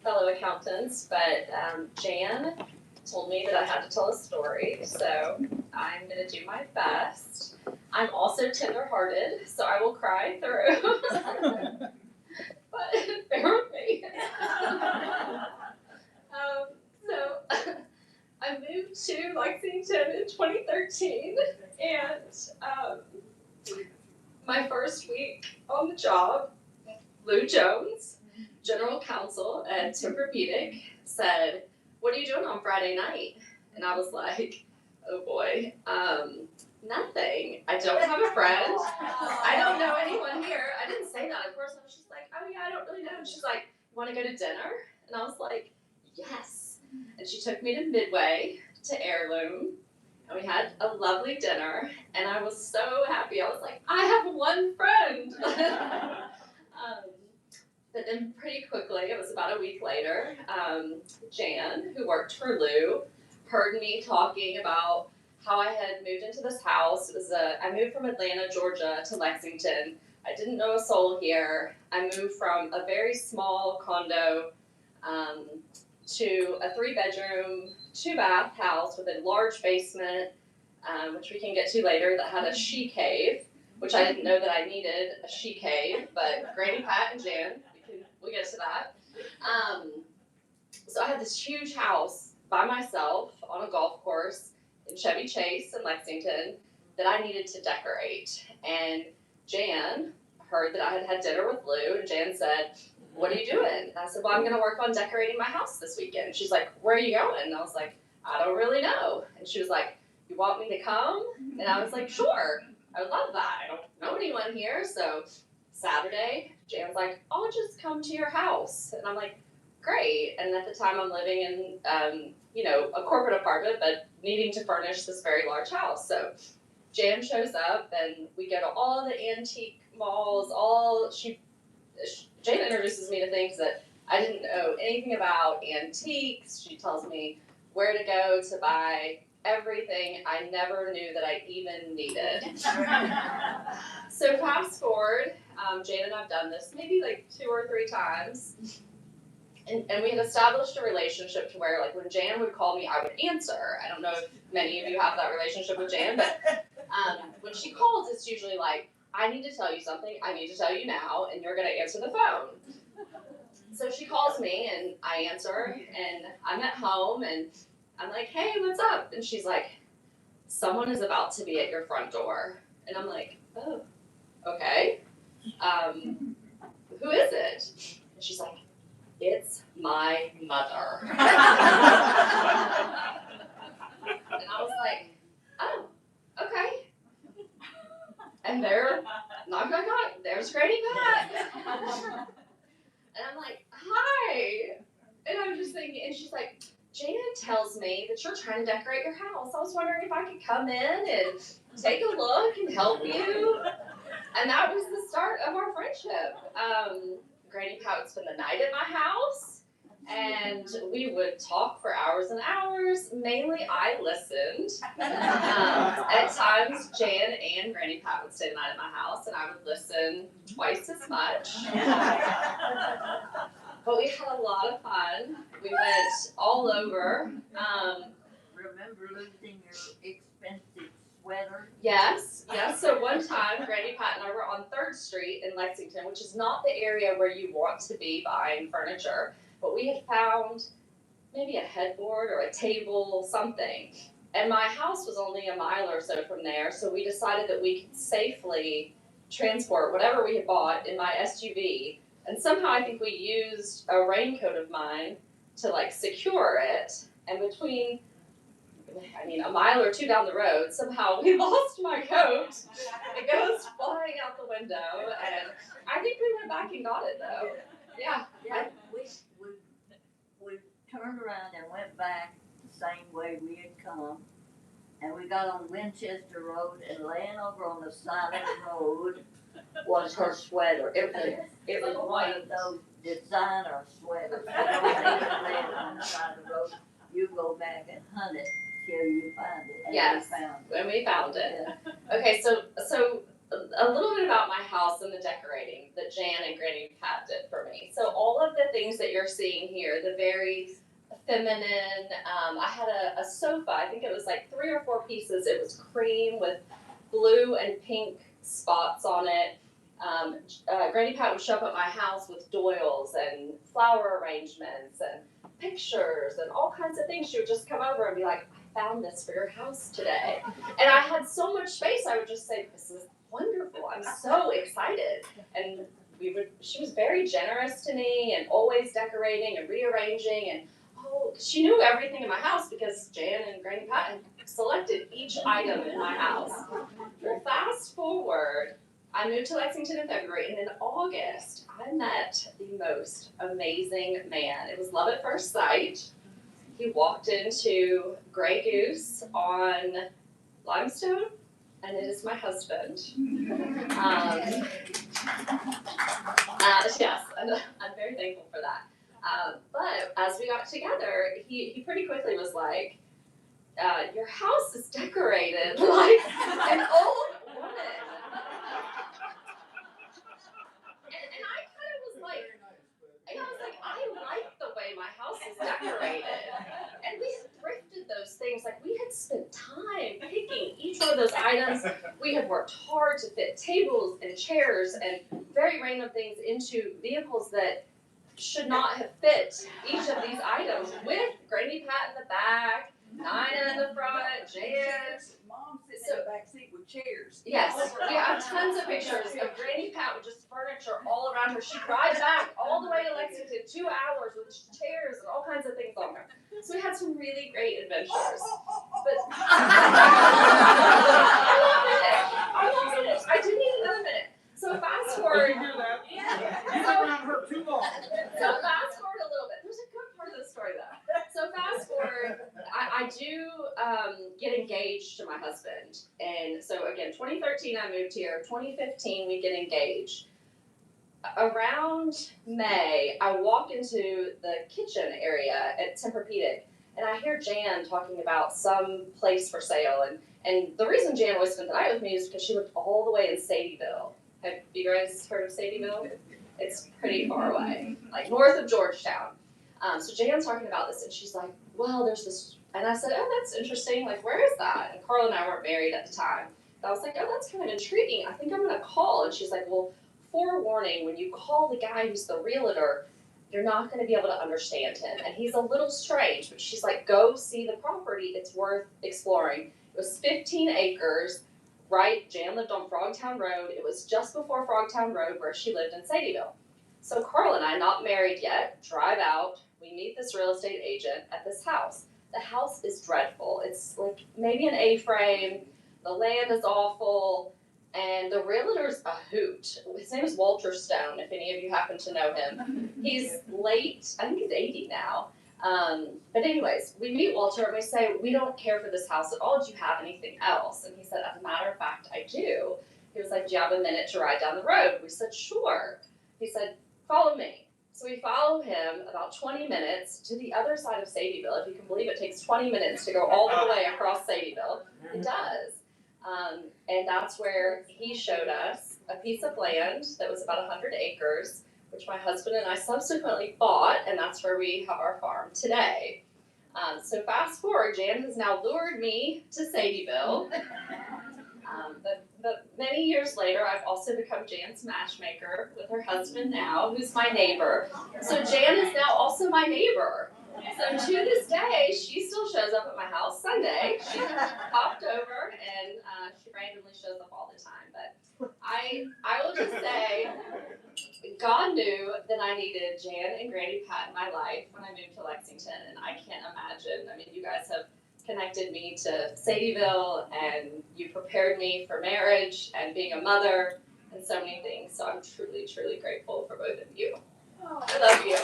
fellow accountants, but Jan told me that I had to tell a story, so I'm gonna do my best. I'm also tenderhearted, so I will cry through. But bear with me. So I moved to Lexington in 2013, and my first week on the job, Lou Jones, general counsel at Tempur-Pedic, said, "What are you doing on Friday night?" And I was like, "Oh boy, nothing. I don't have a friend. I don't know anyone here." I didn't say that, of course. I was just like, I mean, I don't really know. And she's like, want to go to dinner? And I was like, yes. And she took me to Midway, to Heirloom, and we had a lovely dinner, and I was so happy. I was like, I have one friend. But then pretty quickly, it was about a week later, Jan, who worked for Lou, heard me talking about how I had moved into this house. It was I moved from Atlanta, Georgia to Lexington. I didn't know a soul here. I moved from a very small condo to a 3-bedroom, 2-bath house with a large basement, which we can get to later, that had a she cave, which I didn't know that I needed a she cave, but Granny, Pat, and Jan, we'll get to that. So I had this huge house by myself on a golf course in Chevy Chase in Lexington that I needed to decorate. And Jan heard that I had had dinner with Lou, and Jan said, what are you doing? And I said, well, I'm gonna work on decorating my house this weekend. She's like, where are you going? And I was like, I don't really know. And she was like, you want me to come? And I was like, sure, I would love that. I don't know anyone here. So Saturday, Jan's like, I'll just come to your house. And I'm like, great. And at the time I'm living in, a corporate apartment, but needing to furnish this very large house. So Jan shows up and we go to all the antique malls, Jan introduces me to things that I didn't know anything about, antiques. She tells me where to go to buy everything I never knew that I even needed. So fast forward, Jan and I've done this maybe like 2 or 3 times. And we had established a relationship to where, like, when Jan would call me, I would answer. I don't know if many of you have that relationship with Jan, but when she calls, it's usually like, I need to tell you something, I need to tell you now, and you're going to answer the phone. So she calls me, and I answer, and I'm at home, and I'm like, hey, what's up? And she's like, someone is about to be at your front door. And I'm like, oh, okay. Who is it? And she's like, it's my mother. And I was like, oh, okay. And there, knock, knock, knock, there's Granny Pat. And I'm like, hi. And I'm just thinking, and she's like, Jan tells me that you're trying to decorate your house. I was wondering if I could come in and take a look and help you. And that was the start of our friendship. Granny Pat would spend the night at my house, and we would talk for hours and hours. Mainly I listened. At times, Jan and Granny Pat would stay the night at my house, and I would listen twice as much. But we had a lot of fun. We went all over. Remember losing your expensive sweater? Yes. So one time, Granny Pat and I were on 3rd Street in Lexington, which is not the area where you want to be buying furniture, but we had found maybe a headboard or a table, something. And my house was only a mile or so from there, so we decided that we could safely transport whatever we had bought in my SUV. And somehow I think we used a raincoat of mine to secure it. And between, a mile or 2 down the road, somehow we lost my coat. It goes flying out the window, and I think we went back and got it though. Yeah. We turned around and went back the same way we had come, and we got on Winchester Road, and laying over on the side of the road was her sweater. It was one of those designer sweaters. You don't even lay it on the side of the road. You go back and hunt it till you find it. And yes, we found it. Okay, so a little bit about my house and the decorating that Jan and Granny Pat did for me. So all of the things that you're seeing here, the very feminine, I had a sofa, I think it was 3 or 4 pieces. It was cream with blue and pink spots on it. Granny Pat would show up at my house with doilies and flower arrangements and pictures and all kinds of things. She would just come over and be like, I found this for your house today. And I had so much space, I would just say, this is wonderful. I'm so excited. And she was very generous to me and always decorating and rearranging. And she knew everything in my house because Jan and Granny Pat had selected each item in my house. Well, fast forward, I moved to Lexington in February, and in August, I met the most amazing man. It was love at first sight. He walked into Grey Goose on Limestone, and it is my husband. Yes, I'm very thankful for that. But as we got together, he pretty quickly was like, your house is decorated like an old woman. And I kind of was like, I like the way my house is decorated. And we had thrifted those things. Like, we had spent time picking each one of those items. We had worked hard to fit tables and chairs and very random things into vehicles that should not have fit each of these items, with Granny Pat in the back, Nina in the front, Jan. Mom sitting in the back seat with chairs. Yes, we have tons of pictures of Granny Pat with just furniture all around her. She drives back all the way to Lexington, 2 hours with chairs and all kinds of things on her. So we had some really great adventures. But I lost it. I do need another minute. So fast forward. Did you hear that? Yeah. You've been around her too long. So fast forward a little bit. There's a good part of the story though. So fast forward, I do get engaged to my husband. And so again, 2013 I moved here. 2015 we get engaged. Around May, I walk into the kitchen area at Tempur-Pedic, and I hear Jan talking about some place for sale. And the reason Jan always spent the night with me is because she lived all the way in Sadieville. Have you guys heard of Sadieville? It's pretty far away, like north of Georgetown. So Jan's talking about this, and she's like, well, there's this, and I said, oh, that's interesting, like, where is that? And Carl and I weren't married at the time. But I was like, oh, that's kind of intriguing. I think I'm gonna call. And she's like, well, forewarning, when you call the guy who's the realtor, you're not gonna be able to understand him. And he's a little strange, but she's like, go see the property, it's worth exploring. It was 15 acres, right? Jan lived on Frogtown Road. It was just before Frogtown Road where she lived in Sadieville. So Carl and I, not married yet, drive out. We meet this real estate agent at this house. The house is dreadful. It's like maybe an A-frame. The land is awful. And the realtor's a hoot. His name is Walter Stone, if any of you happen to know him. He's late. I think he's 80 now. But anyways, we meet Walter and we say, we don't care for this house at all. Do you have anything else? And he said, as a matter of fact, I do. He was like, do you have a minute to ride down the road? We said, sure. He said, follow me. So we follow him about 20 minutes to the other side of Sadieville. If you can believe it takes 20 minutes to go all the way across Sadieville. It does. And that's where he showed us a piece of land that was about 100 acres, which my husband and I subsequently bought, and that's where we have our farm today. So fast forward, Jan has now lured me to Sadieville. But many years later, I've also become Jan's matchmaker with her husband now, who's my neighbor. So Jan is now also my neighbor. So to this day, she still shows up at my house Sunday. She popped over and she randomly shows up all the time. But I will just say, God knew that I needed Jan and Granny Pat in my life when I moved to Lexington, and I can't imagine. I mean, you guys have connected me to Sadieville, and you prepared me for marriage and being a mother and so many things. So I'm truly, truly grateful for both of you. I love you.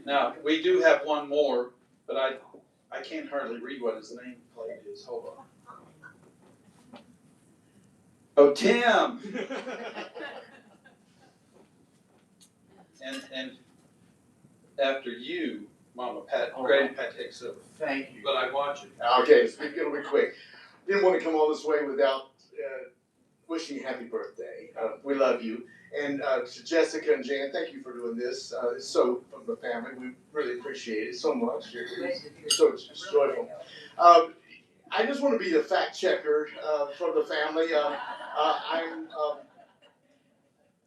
Now, we do have one more, but I can't hardly read what his nameplate is. Hold on. Oh, Tim! And after you, Mama Pat, Granny Pat takes over. Thank you. But I watch it. Okay, it'll be quick. Didn't want to come all this way without wishing you happy birthday. We love you. And to Jessica and Jan, thank you for doing this. It's so from the family. We really appreciate it so much. It's so joyful. I just want to be the fact checker for the family.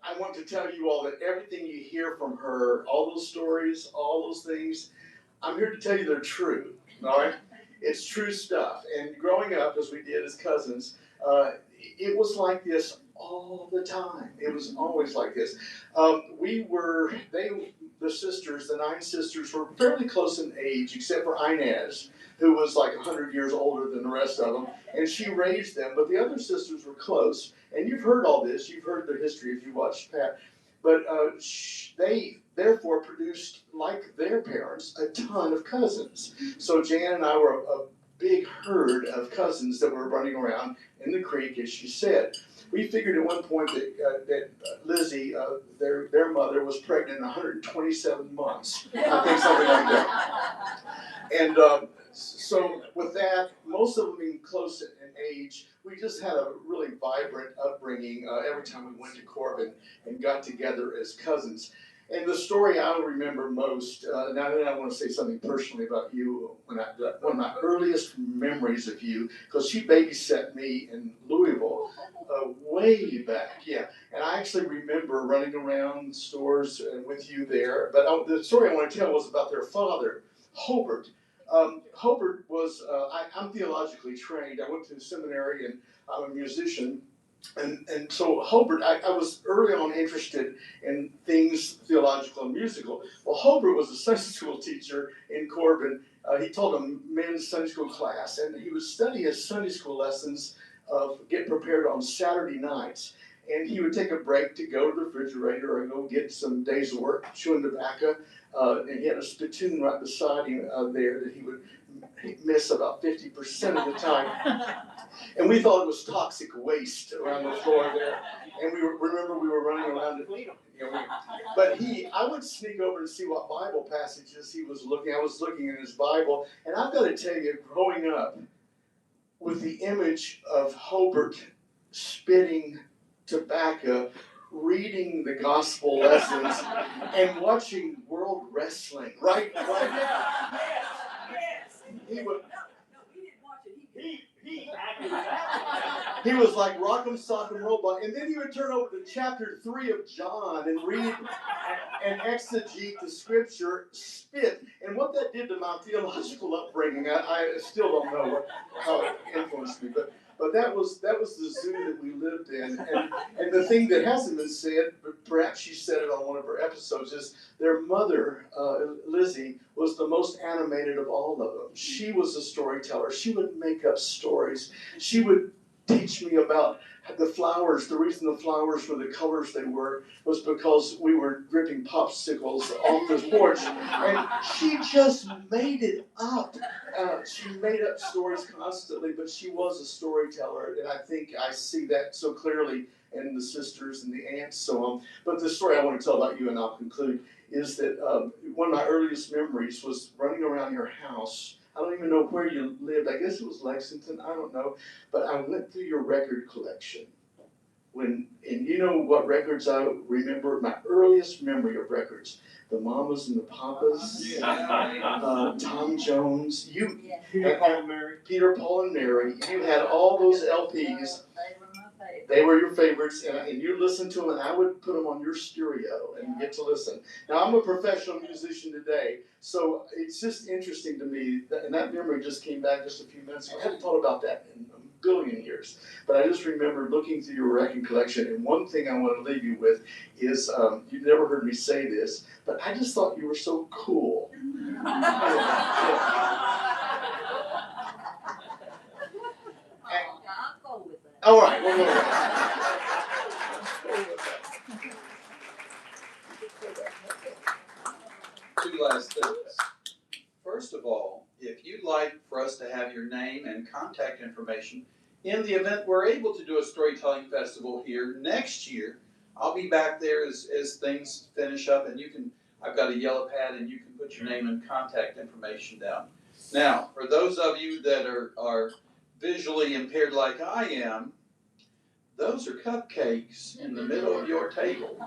I want to tell you all that everything you hear from her, all those stories, all those things, I'm here to tell you they're true, all right? It's true stuff. And growing up, as we did as cousins, it was like this all the time. It was always like this. The sisters, the 9 sisters, were fairly close in age, except for Inez, who was like 100 years older than the rest of them, and she raised them. But the other sisters were close, and you've heard all this. You've heard their history if you watched Pat. But they therefore produced, like their parents, a ton of cousins. So Jan and I were a big herd of cousins that were running around in the creek, as she said. We figured at one point that Lizzie, their mother, was pregnant 127 months. I think something like that. And so with that, most of them being close in age, we just had a really vibrant upbringing every time we went to Corbin and got together as cousins. And the story I remember most, now then I want to say something personally about you, one of my earliest memories of you, because she babysat me in Louisville way back, yeah. And I actually remember running around stores with you there. But the story I want to tell was about their father, Hobart. Hobart was, I'm theologically trained. I went to seminary and I'm a musician. And so Hobart, I was early on interested in things theological and musical. Well, Hobart was a Sunday school teacher in Corbin. He taught a men's Sunday school class, and he would study his Sunday school lessons of get prepared on Saturday nights. And he would take a break to go to the refrigerator or go get some days of work chewing tobacco. And he had a spittoon right beside him there that he would miss about 50% of the time. And we thought it was toxic waste around the floor there. And remember we were running around it. But I would sneak over and see what Bible passages he was looking. I was looking in his Bible. And I've got to tell you, growing up with the image of Hobart spitting tobacco, reading the gospel lessons, and watching world wrestling, right? He was like Rock'em Sock'em Robot, and then he would turn over to chapter 3 of John and read and exegete the scripture, spit. And what that did to my theological upbringing, I still don't know how it influenced me, but that was the zoo that we lived in. And the thing that hasn't been said, but perhaps she said it on one of her episodes, is their mother, Lizzie, was the most animated of all of them. She was a storyteller. She would make up stories. She would teach me about the flowers. The reason the flowers were the colors they were was because we were dripping popsicles off the porch. And she just made it up. She made up stories constantly, but she was a storyteller. And I think I see that so clearly in the sisters and the aunts, so on. But the story I want to tell about you, and I'll conclude, is that one of my earliest memories was running around your house. I don't even know where you lived. I guess it was Lexington. I don't know. But I went through your record collection. And you know what records I remember? My earliest memory of records. The Mamas and the Papas. Tom Jones. Peter, Paul, and Mary. You had all those LPs. They were your favorites, and you listened to them, and I would put them on your stereo and get to listen. Now, I'm a professional musician today, so it's just interesting to me, and that memory just came back just a few minutes ago. I hadn't thought about that in a billion years, but I just remember looking through your record collection, and one thing I want to leave you with is, you've never heard me say this, but I just thought you were so cool. All right, we'll go with that. Two last things. First of all, if you'd like for us to have your name and contact information in the event we're able to do a storytelling festival here next year, I'll be back there as things finish up, and I've got a yellow pad, and you can put your name and contact information down. Now, for those of you that are visually impaired like I am, those are cupcakes in the middle of your table.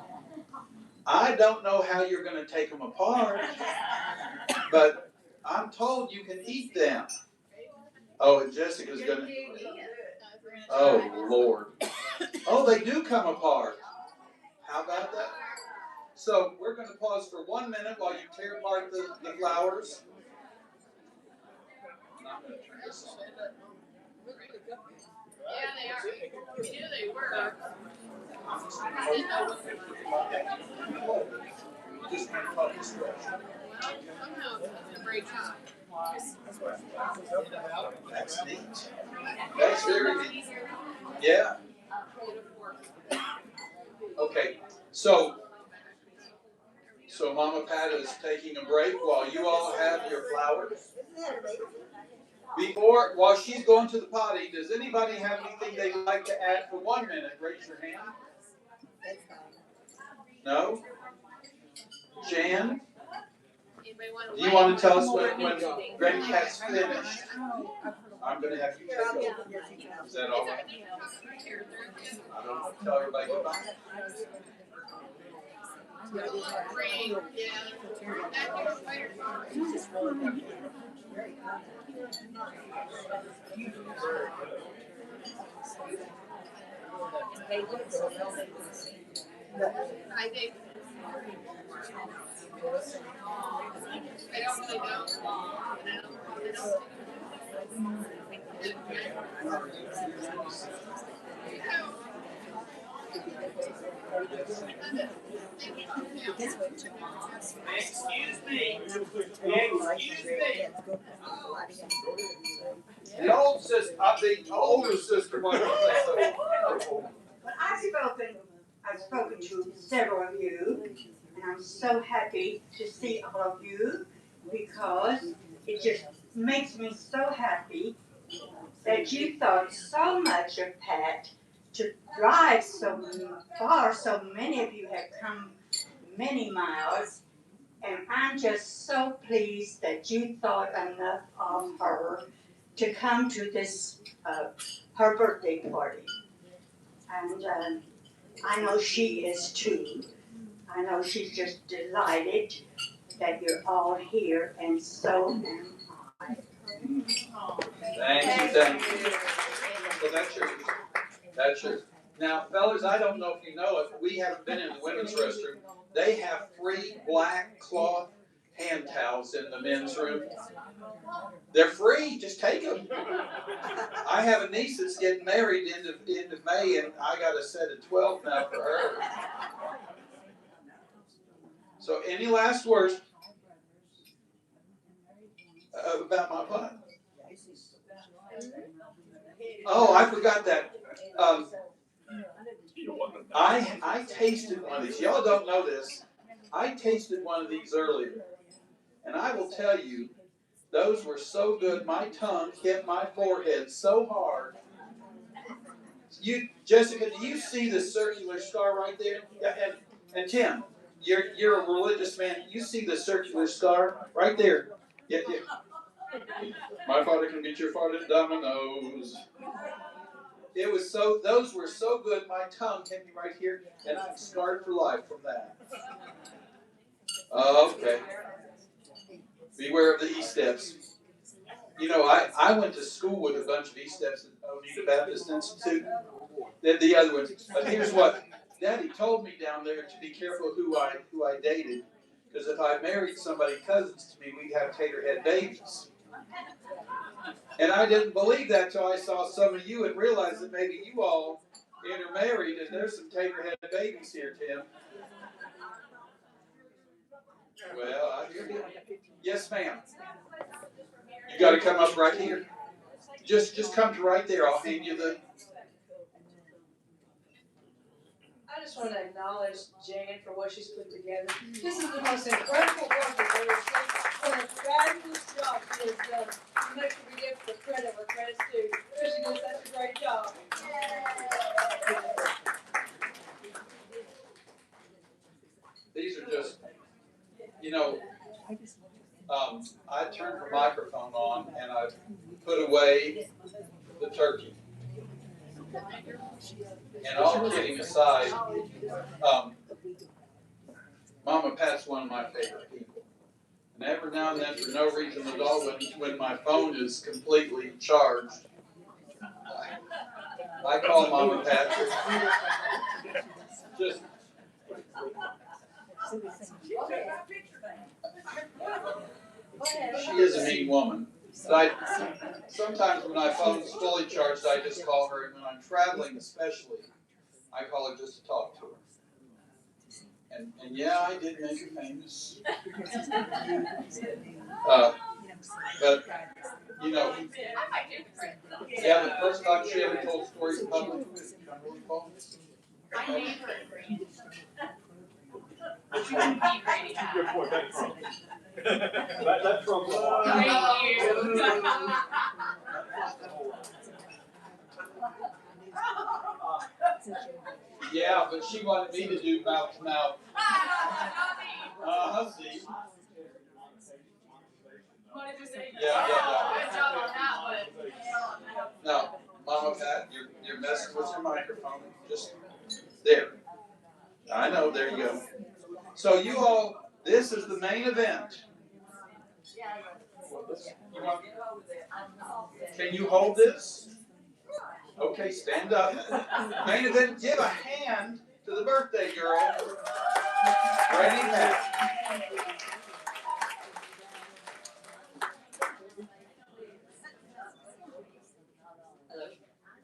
I don't know how you're going to take them apart, but I'm told you can eat them. Oh, and Jessica's going to... Oh, Lord. Oh, they do come apart. How about that? So we're going to pause for 1 minute while you tear apart the flowers. I'm going to turn this on. Yeah, they are. We knew they were. Just kind of fun stretch. Somehow it's a great job. That's neat. That's very neat. Yeah. Okay. So Mama Pat is taking a break while you all have your flowers. While she's going to the potty, does anybody have anything they'd like to add for 1 minute? Raise your hand. No? Jan? Do you want to tell us when Granny Cat's finished? I'm going to have you take over. Is that all right? I don't want to tell everybody goodbye. I think. I don't really know. Excuse me. The old sister, the older sister might say so. But I've spoken to several of you, and I'm so happy to see all of you because it just makes me so happy that you thought so much of Pat to drive so far. So many of you have come many miles, and I'm just so pleased that you thought enough of her to come to this her birthday party. And I know she is too. I know she's just delighted that you're all here, and so am I. Thank you. So that's yours. Now, fellas, I don't know if you know it, we haven't been in the women's restroom. They have free black cloth hand towels in the men's room. They're free, just take them. I have a niece that's getting married end of May, and I got a set of 12 now for her. So, any last words about my butt? Oh, I forgot that. I tasted one of these. Y'all don't know this. I tasted one of these earlier, and I will tell you, those were so good. My tongue hit my forehead so hard. Jessica, do you see the circular scar right there? Yeah, and Tim, you're a religious man. You see the circular scar right there? Yeah. My father can beat your father at dominoes. Those were so good. My tongue hit me right here, and I'm scarred for life from that. Okay. Beware of the E-steps. You know, I went to school with a bunch of E-steps at Oneida Baptist Institute. The other ones. But here's what Daddy told me down there, to be careful who I dated, because if I married somebody cousins to me, we'd have tater-head babies. And I didn't believe that till I saw some of you and realized that maybe you all intermarried, and there's some tater-head babies here, Tim. Well, I hear you. Yes, ma'am. You got to come up right here. Just come to right there. I'll hand you the. I just want to acknowledge Jan for what she's put together. This is the most incredible work I've ever seen. What a fabulous job she has done. Make sure we give the credit where credit's due. She does such a great job. These are just, you know, I turned the microphone on and I put away the turkey. And all kidding aside, Mama Pat's one of my favorite people. And every now and then, for no reason at all, when my phone is completely charged, I call Mama Pat. Just she is a mean woman. But sometimes when my phone's fully charged, I just call her, and when I'm traveling especially, I call her just to talk to her. And yeah, I did make her famous. But, you know, yeah, the first time she ever told stories publicly was Cumberland Falls. My neighbor agreed. But you wouldn't be Granny Pat. Good point, that trumps. That trumps a lot. Thank you. Yeah, but she wanted me to do mouth to mouth. See. Yeah. Good job on that one. Now, Mama Pat, you're messing with your microphone. Just there. I know, there you go. So you all, this is the main event. Can you hold this? Okay, stand up. Main event, give a hand to the birthday girl, Granny Pat.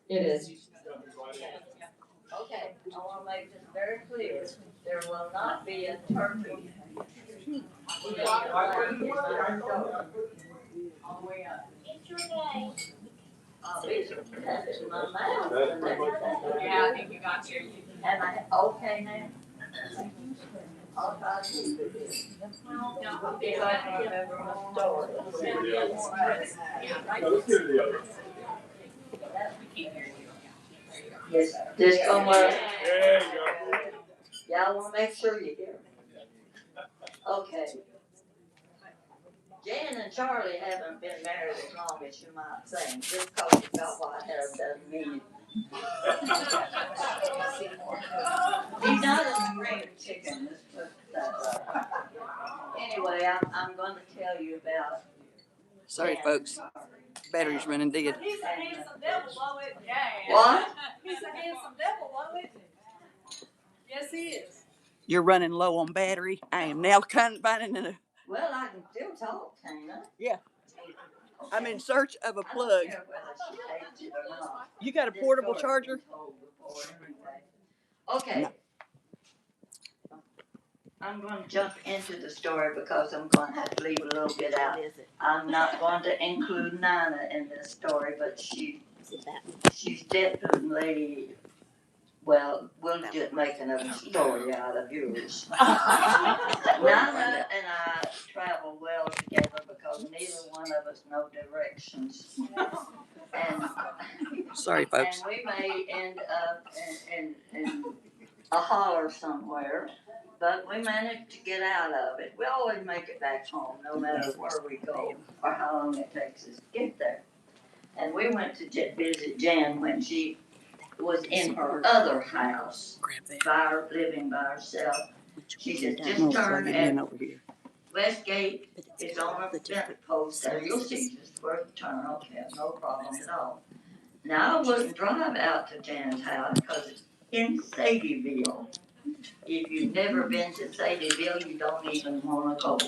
It is. Okay, I want to make this very clear. There will not be a turkey. I'll be surprised in my mouth. Yeah, I think you got to. Am I okay now? I'll try to keep it. If I can remember my story. Let's give it the other. This gonna work? There you go. Y'all wanna make sure you hear me? Okay. Jan and Charlie haven't been married as long as you might think. Just cause you got white hair doesn't mean he's not a spring chicken, let's put it that way. Anyway, I'm gonna tell you about. Sorry, folks. Battery's running dead. He's a handsome devil, won't it? Yeah. What? He's a handsome devil, won't it? Yes, he is. You're running low on battery. I am now confining in a. Well, I can still talk, can't I? Yeah. I'm in search of a plug. You got a portable charger? Okay. No. I'm going to jump into the story because I'm going to have to leave a little bit out. I'm not going to include Nana in this story, but she's definitely, well, we'll just make another story out of yours. Nana and I travel well together because neither one of us know directions. And sorry, folks. And we may end up in a holler somewhere, but we manage to get out of it. We always make it back home, no matter where we go or how long it takes us to get there. And we went to visit Jan when she was in her other house, living by herself. She said, just turn at West Gate. It's on a fence post there. You'll see just where to turn. Okay, no problem at all. Now I wouldn't drive out to Jan's house because it's in Sadieville. If you've never been to Sadieville, you don't even want to go.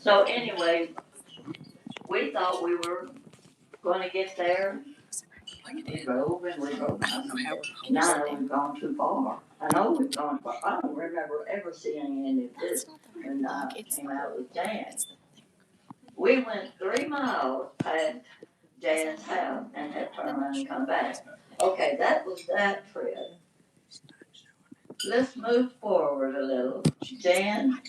So anyway, we thought we were going to get there. We drove and we drove. Now we've gone too far. I know we've gone far. I don't remember ever seeing any of this when I came out with Jan. We went 3 miles past Jan's house and had to turn around and come back. Okay, that was that trip. Let's move forward a little. Jan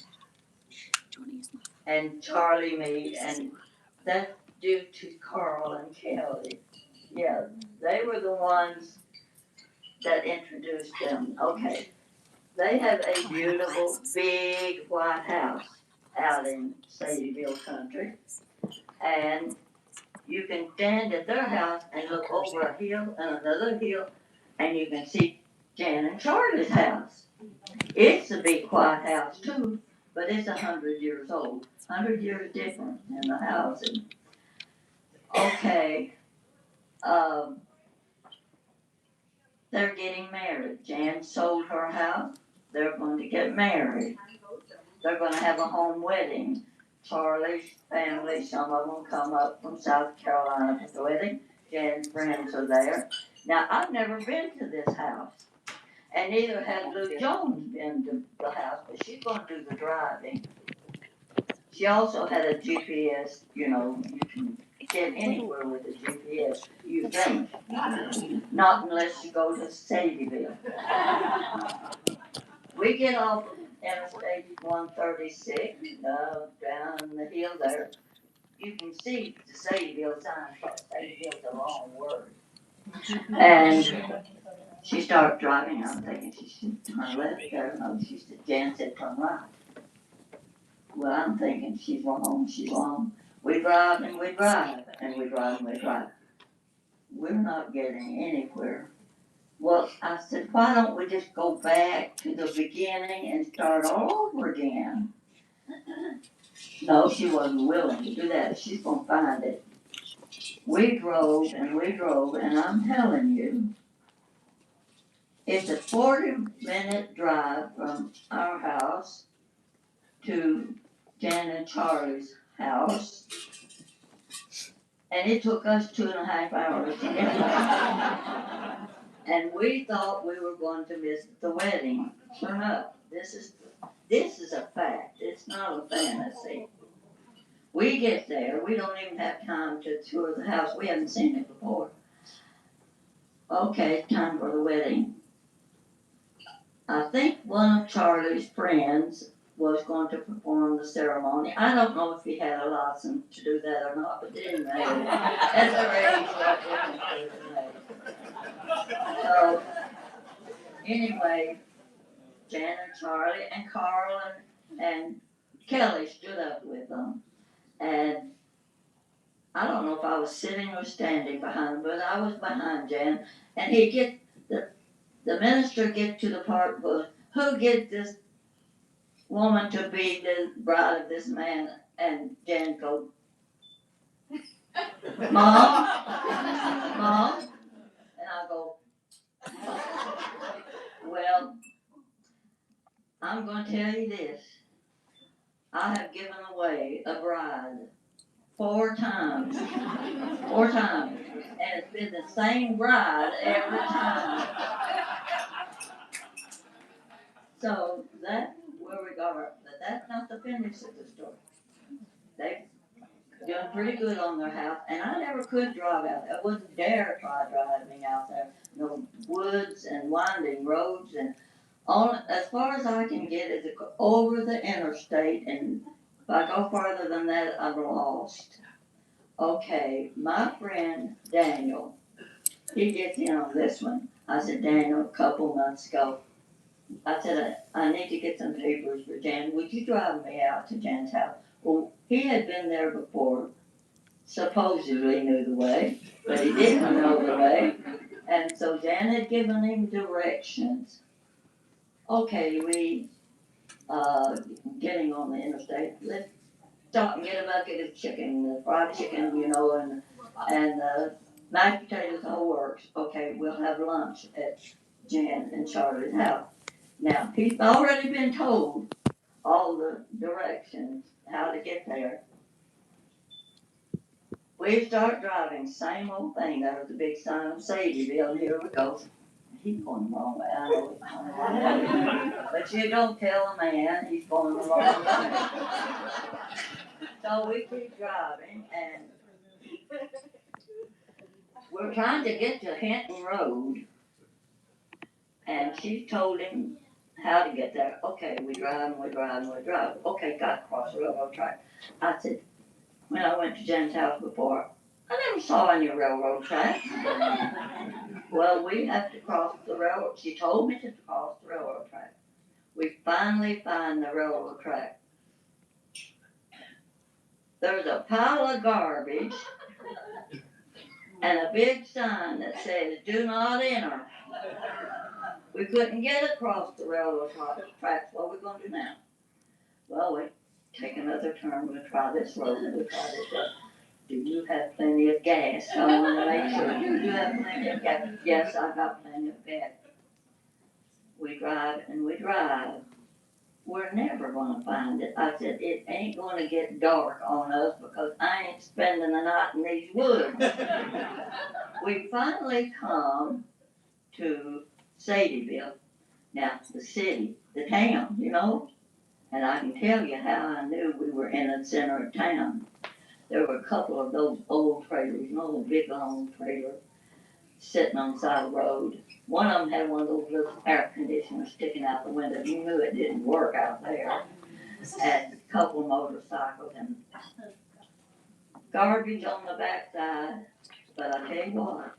and Charlie meet, and that's due to Carl and Kelly. Yeah, they were the ones that introduced them. Okay, they have a beautiful, big white house out in Sadieville country, and you can stand at their house and look over a hill and another hill, and you can see Jan and Charlie's house. It's a big white house too, but it's 100 years old. 100 years different in the housing. Okay, they're getting married. Jan sold her house. They're going to get married. They're going to have a home wedding. Charlie's family, some of them come up from South Carolina for the wedding. Jan's friends are there. Now, I've never been to this house, and neither has Lou Jones been to the house, but she's gonna do the driving. She also had a GPS, you know, you can get anywhere with a GPS, you think. Not unless you go to Sadie'ville. We get off Interstate 136, down the hill there. You can see the Sadie'ville sign, but Sadie'ville's a long word. And she started driving, I'm thinking she should turn left there. No, she said, Jan said turn right. Well, I'm thinking she's wrong, she's wrong. We drive and we drive and we drive and we drive. We're not getting anywhere. Well, I said, why don't we just go back to the beginning and start all over again? No, she wasn't willing to do that. She's gonna find it. We drove, and I'm telling you, it's a 40-minute drive from our house to Jan and Charlie's house. And it took us 2.5 hours to get there. And we thought we were going to miss the wedding. Sure enough, this is a fact. It's not a fantasy. We get there, we don't even have time to tour the house. We haven't seen it before. Okay, time for the wedding. I think one of Charlie's friends was going to perform the ceremony. I don't know if he had a license to do that or not, but it didn't matter. At their age, that didn't matter. So, anyway, Jan and Charlie and Carl and Kelly stood up with them. And I don't know if I was sitting or standing behind him, but I was behind Jan. And the minister get to the part where, who get this woman to be the bride of this man? And Jan go, Mom? Mom? And I go, well, I'm going to tell you this. I have given away a bride 4 times. 4 times. And it's been the same bride every time. So that's where we got our, but that's not the finish of the story. They're doing pretty good on their house, and I never could drive out there. I wouldn't dare try driving out there. No woods and winding roads, and on as far as I can get is over the interstate, and if I go farther than that, I'm lost. Okay, my friend Daniel, he gets in on this one. I said, Daniel, a couple months ago, I said, I need to get some papers for Jan. Would you drive me out to Jan's house? Well, he had been there before, supposedly knew the way, but he didn't know the way. And so Jan had given him directions. Okay, we, getting on the interstate, let's stop and get a bucket of chicken, fried chicken, you know, and mashed potatoes, the whole works. Okay, we'll have lunch at Jan and Charlie's house. Now, he's already been told all the directions, how to get there. We start driving, same old thing. There was a big sign of Sadie'ville, and here we go. He's going the wrong way, I know it's going the wrong way. But you don't tell a man he's going the wrong way. So we keep driving, and we're trying to get to Hinton Road, and she told him how to get there. Okay, we drive and we drive and we drive. Okay, got across the railroad track. I said, when I went to Jen's house before, I never saw any railroad tracks. Well, we have to cross the railroad. She told me to cross the railroad track. We finally find the railroad track. There's a pile of garbage and a big sign that says, do not enter. We couldn't get across the railroad tracks. What are we going to do now? Well, we take another turn. We'll try this road. We'll try this road. Do you have plenty of gas? I want to make sure. Do you have plenty of gas? Yes, I got plenty of gas. We drive and we drive. we're never gonna find it. I said, it ain't gonna get dark on us because I ain't spending the night in these woods. We finally come to Sadieville, now the city, the town, you know? And I can tell you how I knew we were in the center of town. There were a couple of those old trailers, you know, the big long trailer, sitting on the side of the road. One of them had one of those little air conditioners sticking out the window. You knew it didn't work out there. And a couple of motorcycles and garbage on the backside. But I tell you what,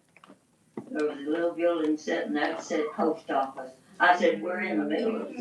there was a little building sitting there that said post office. I said, we're in the middle of the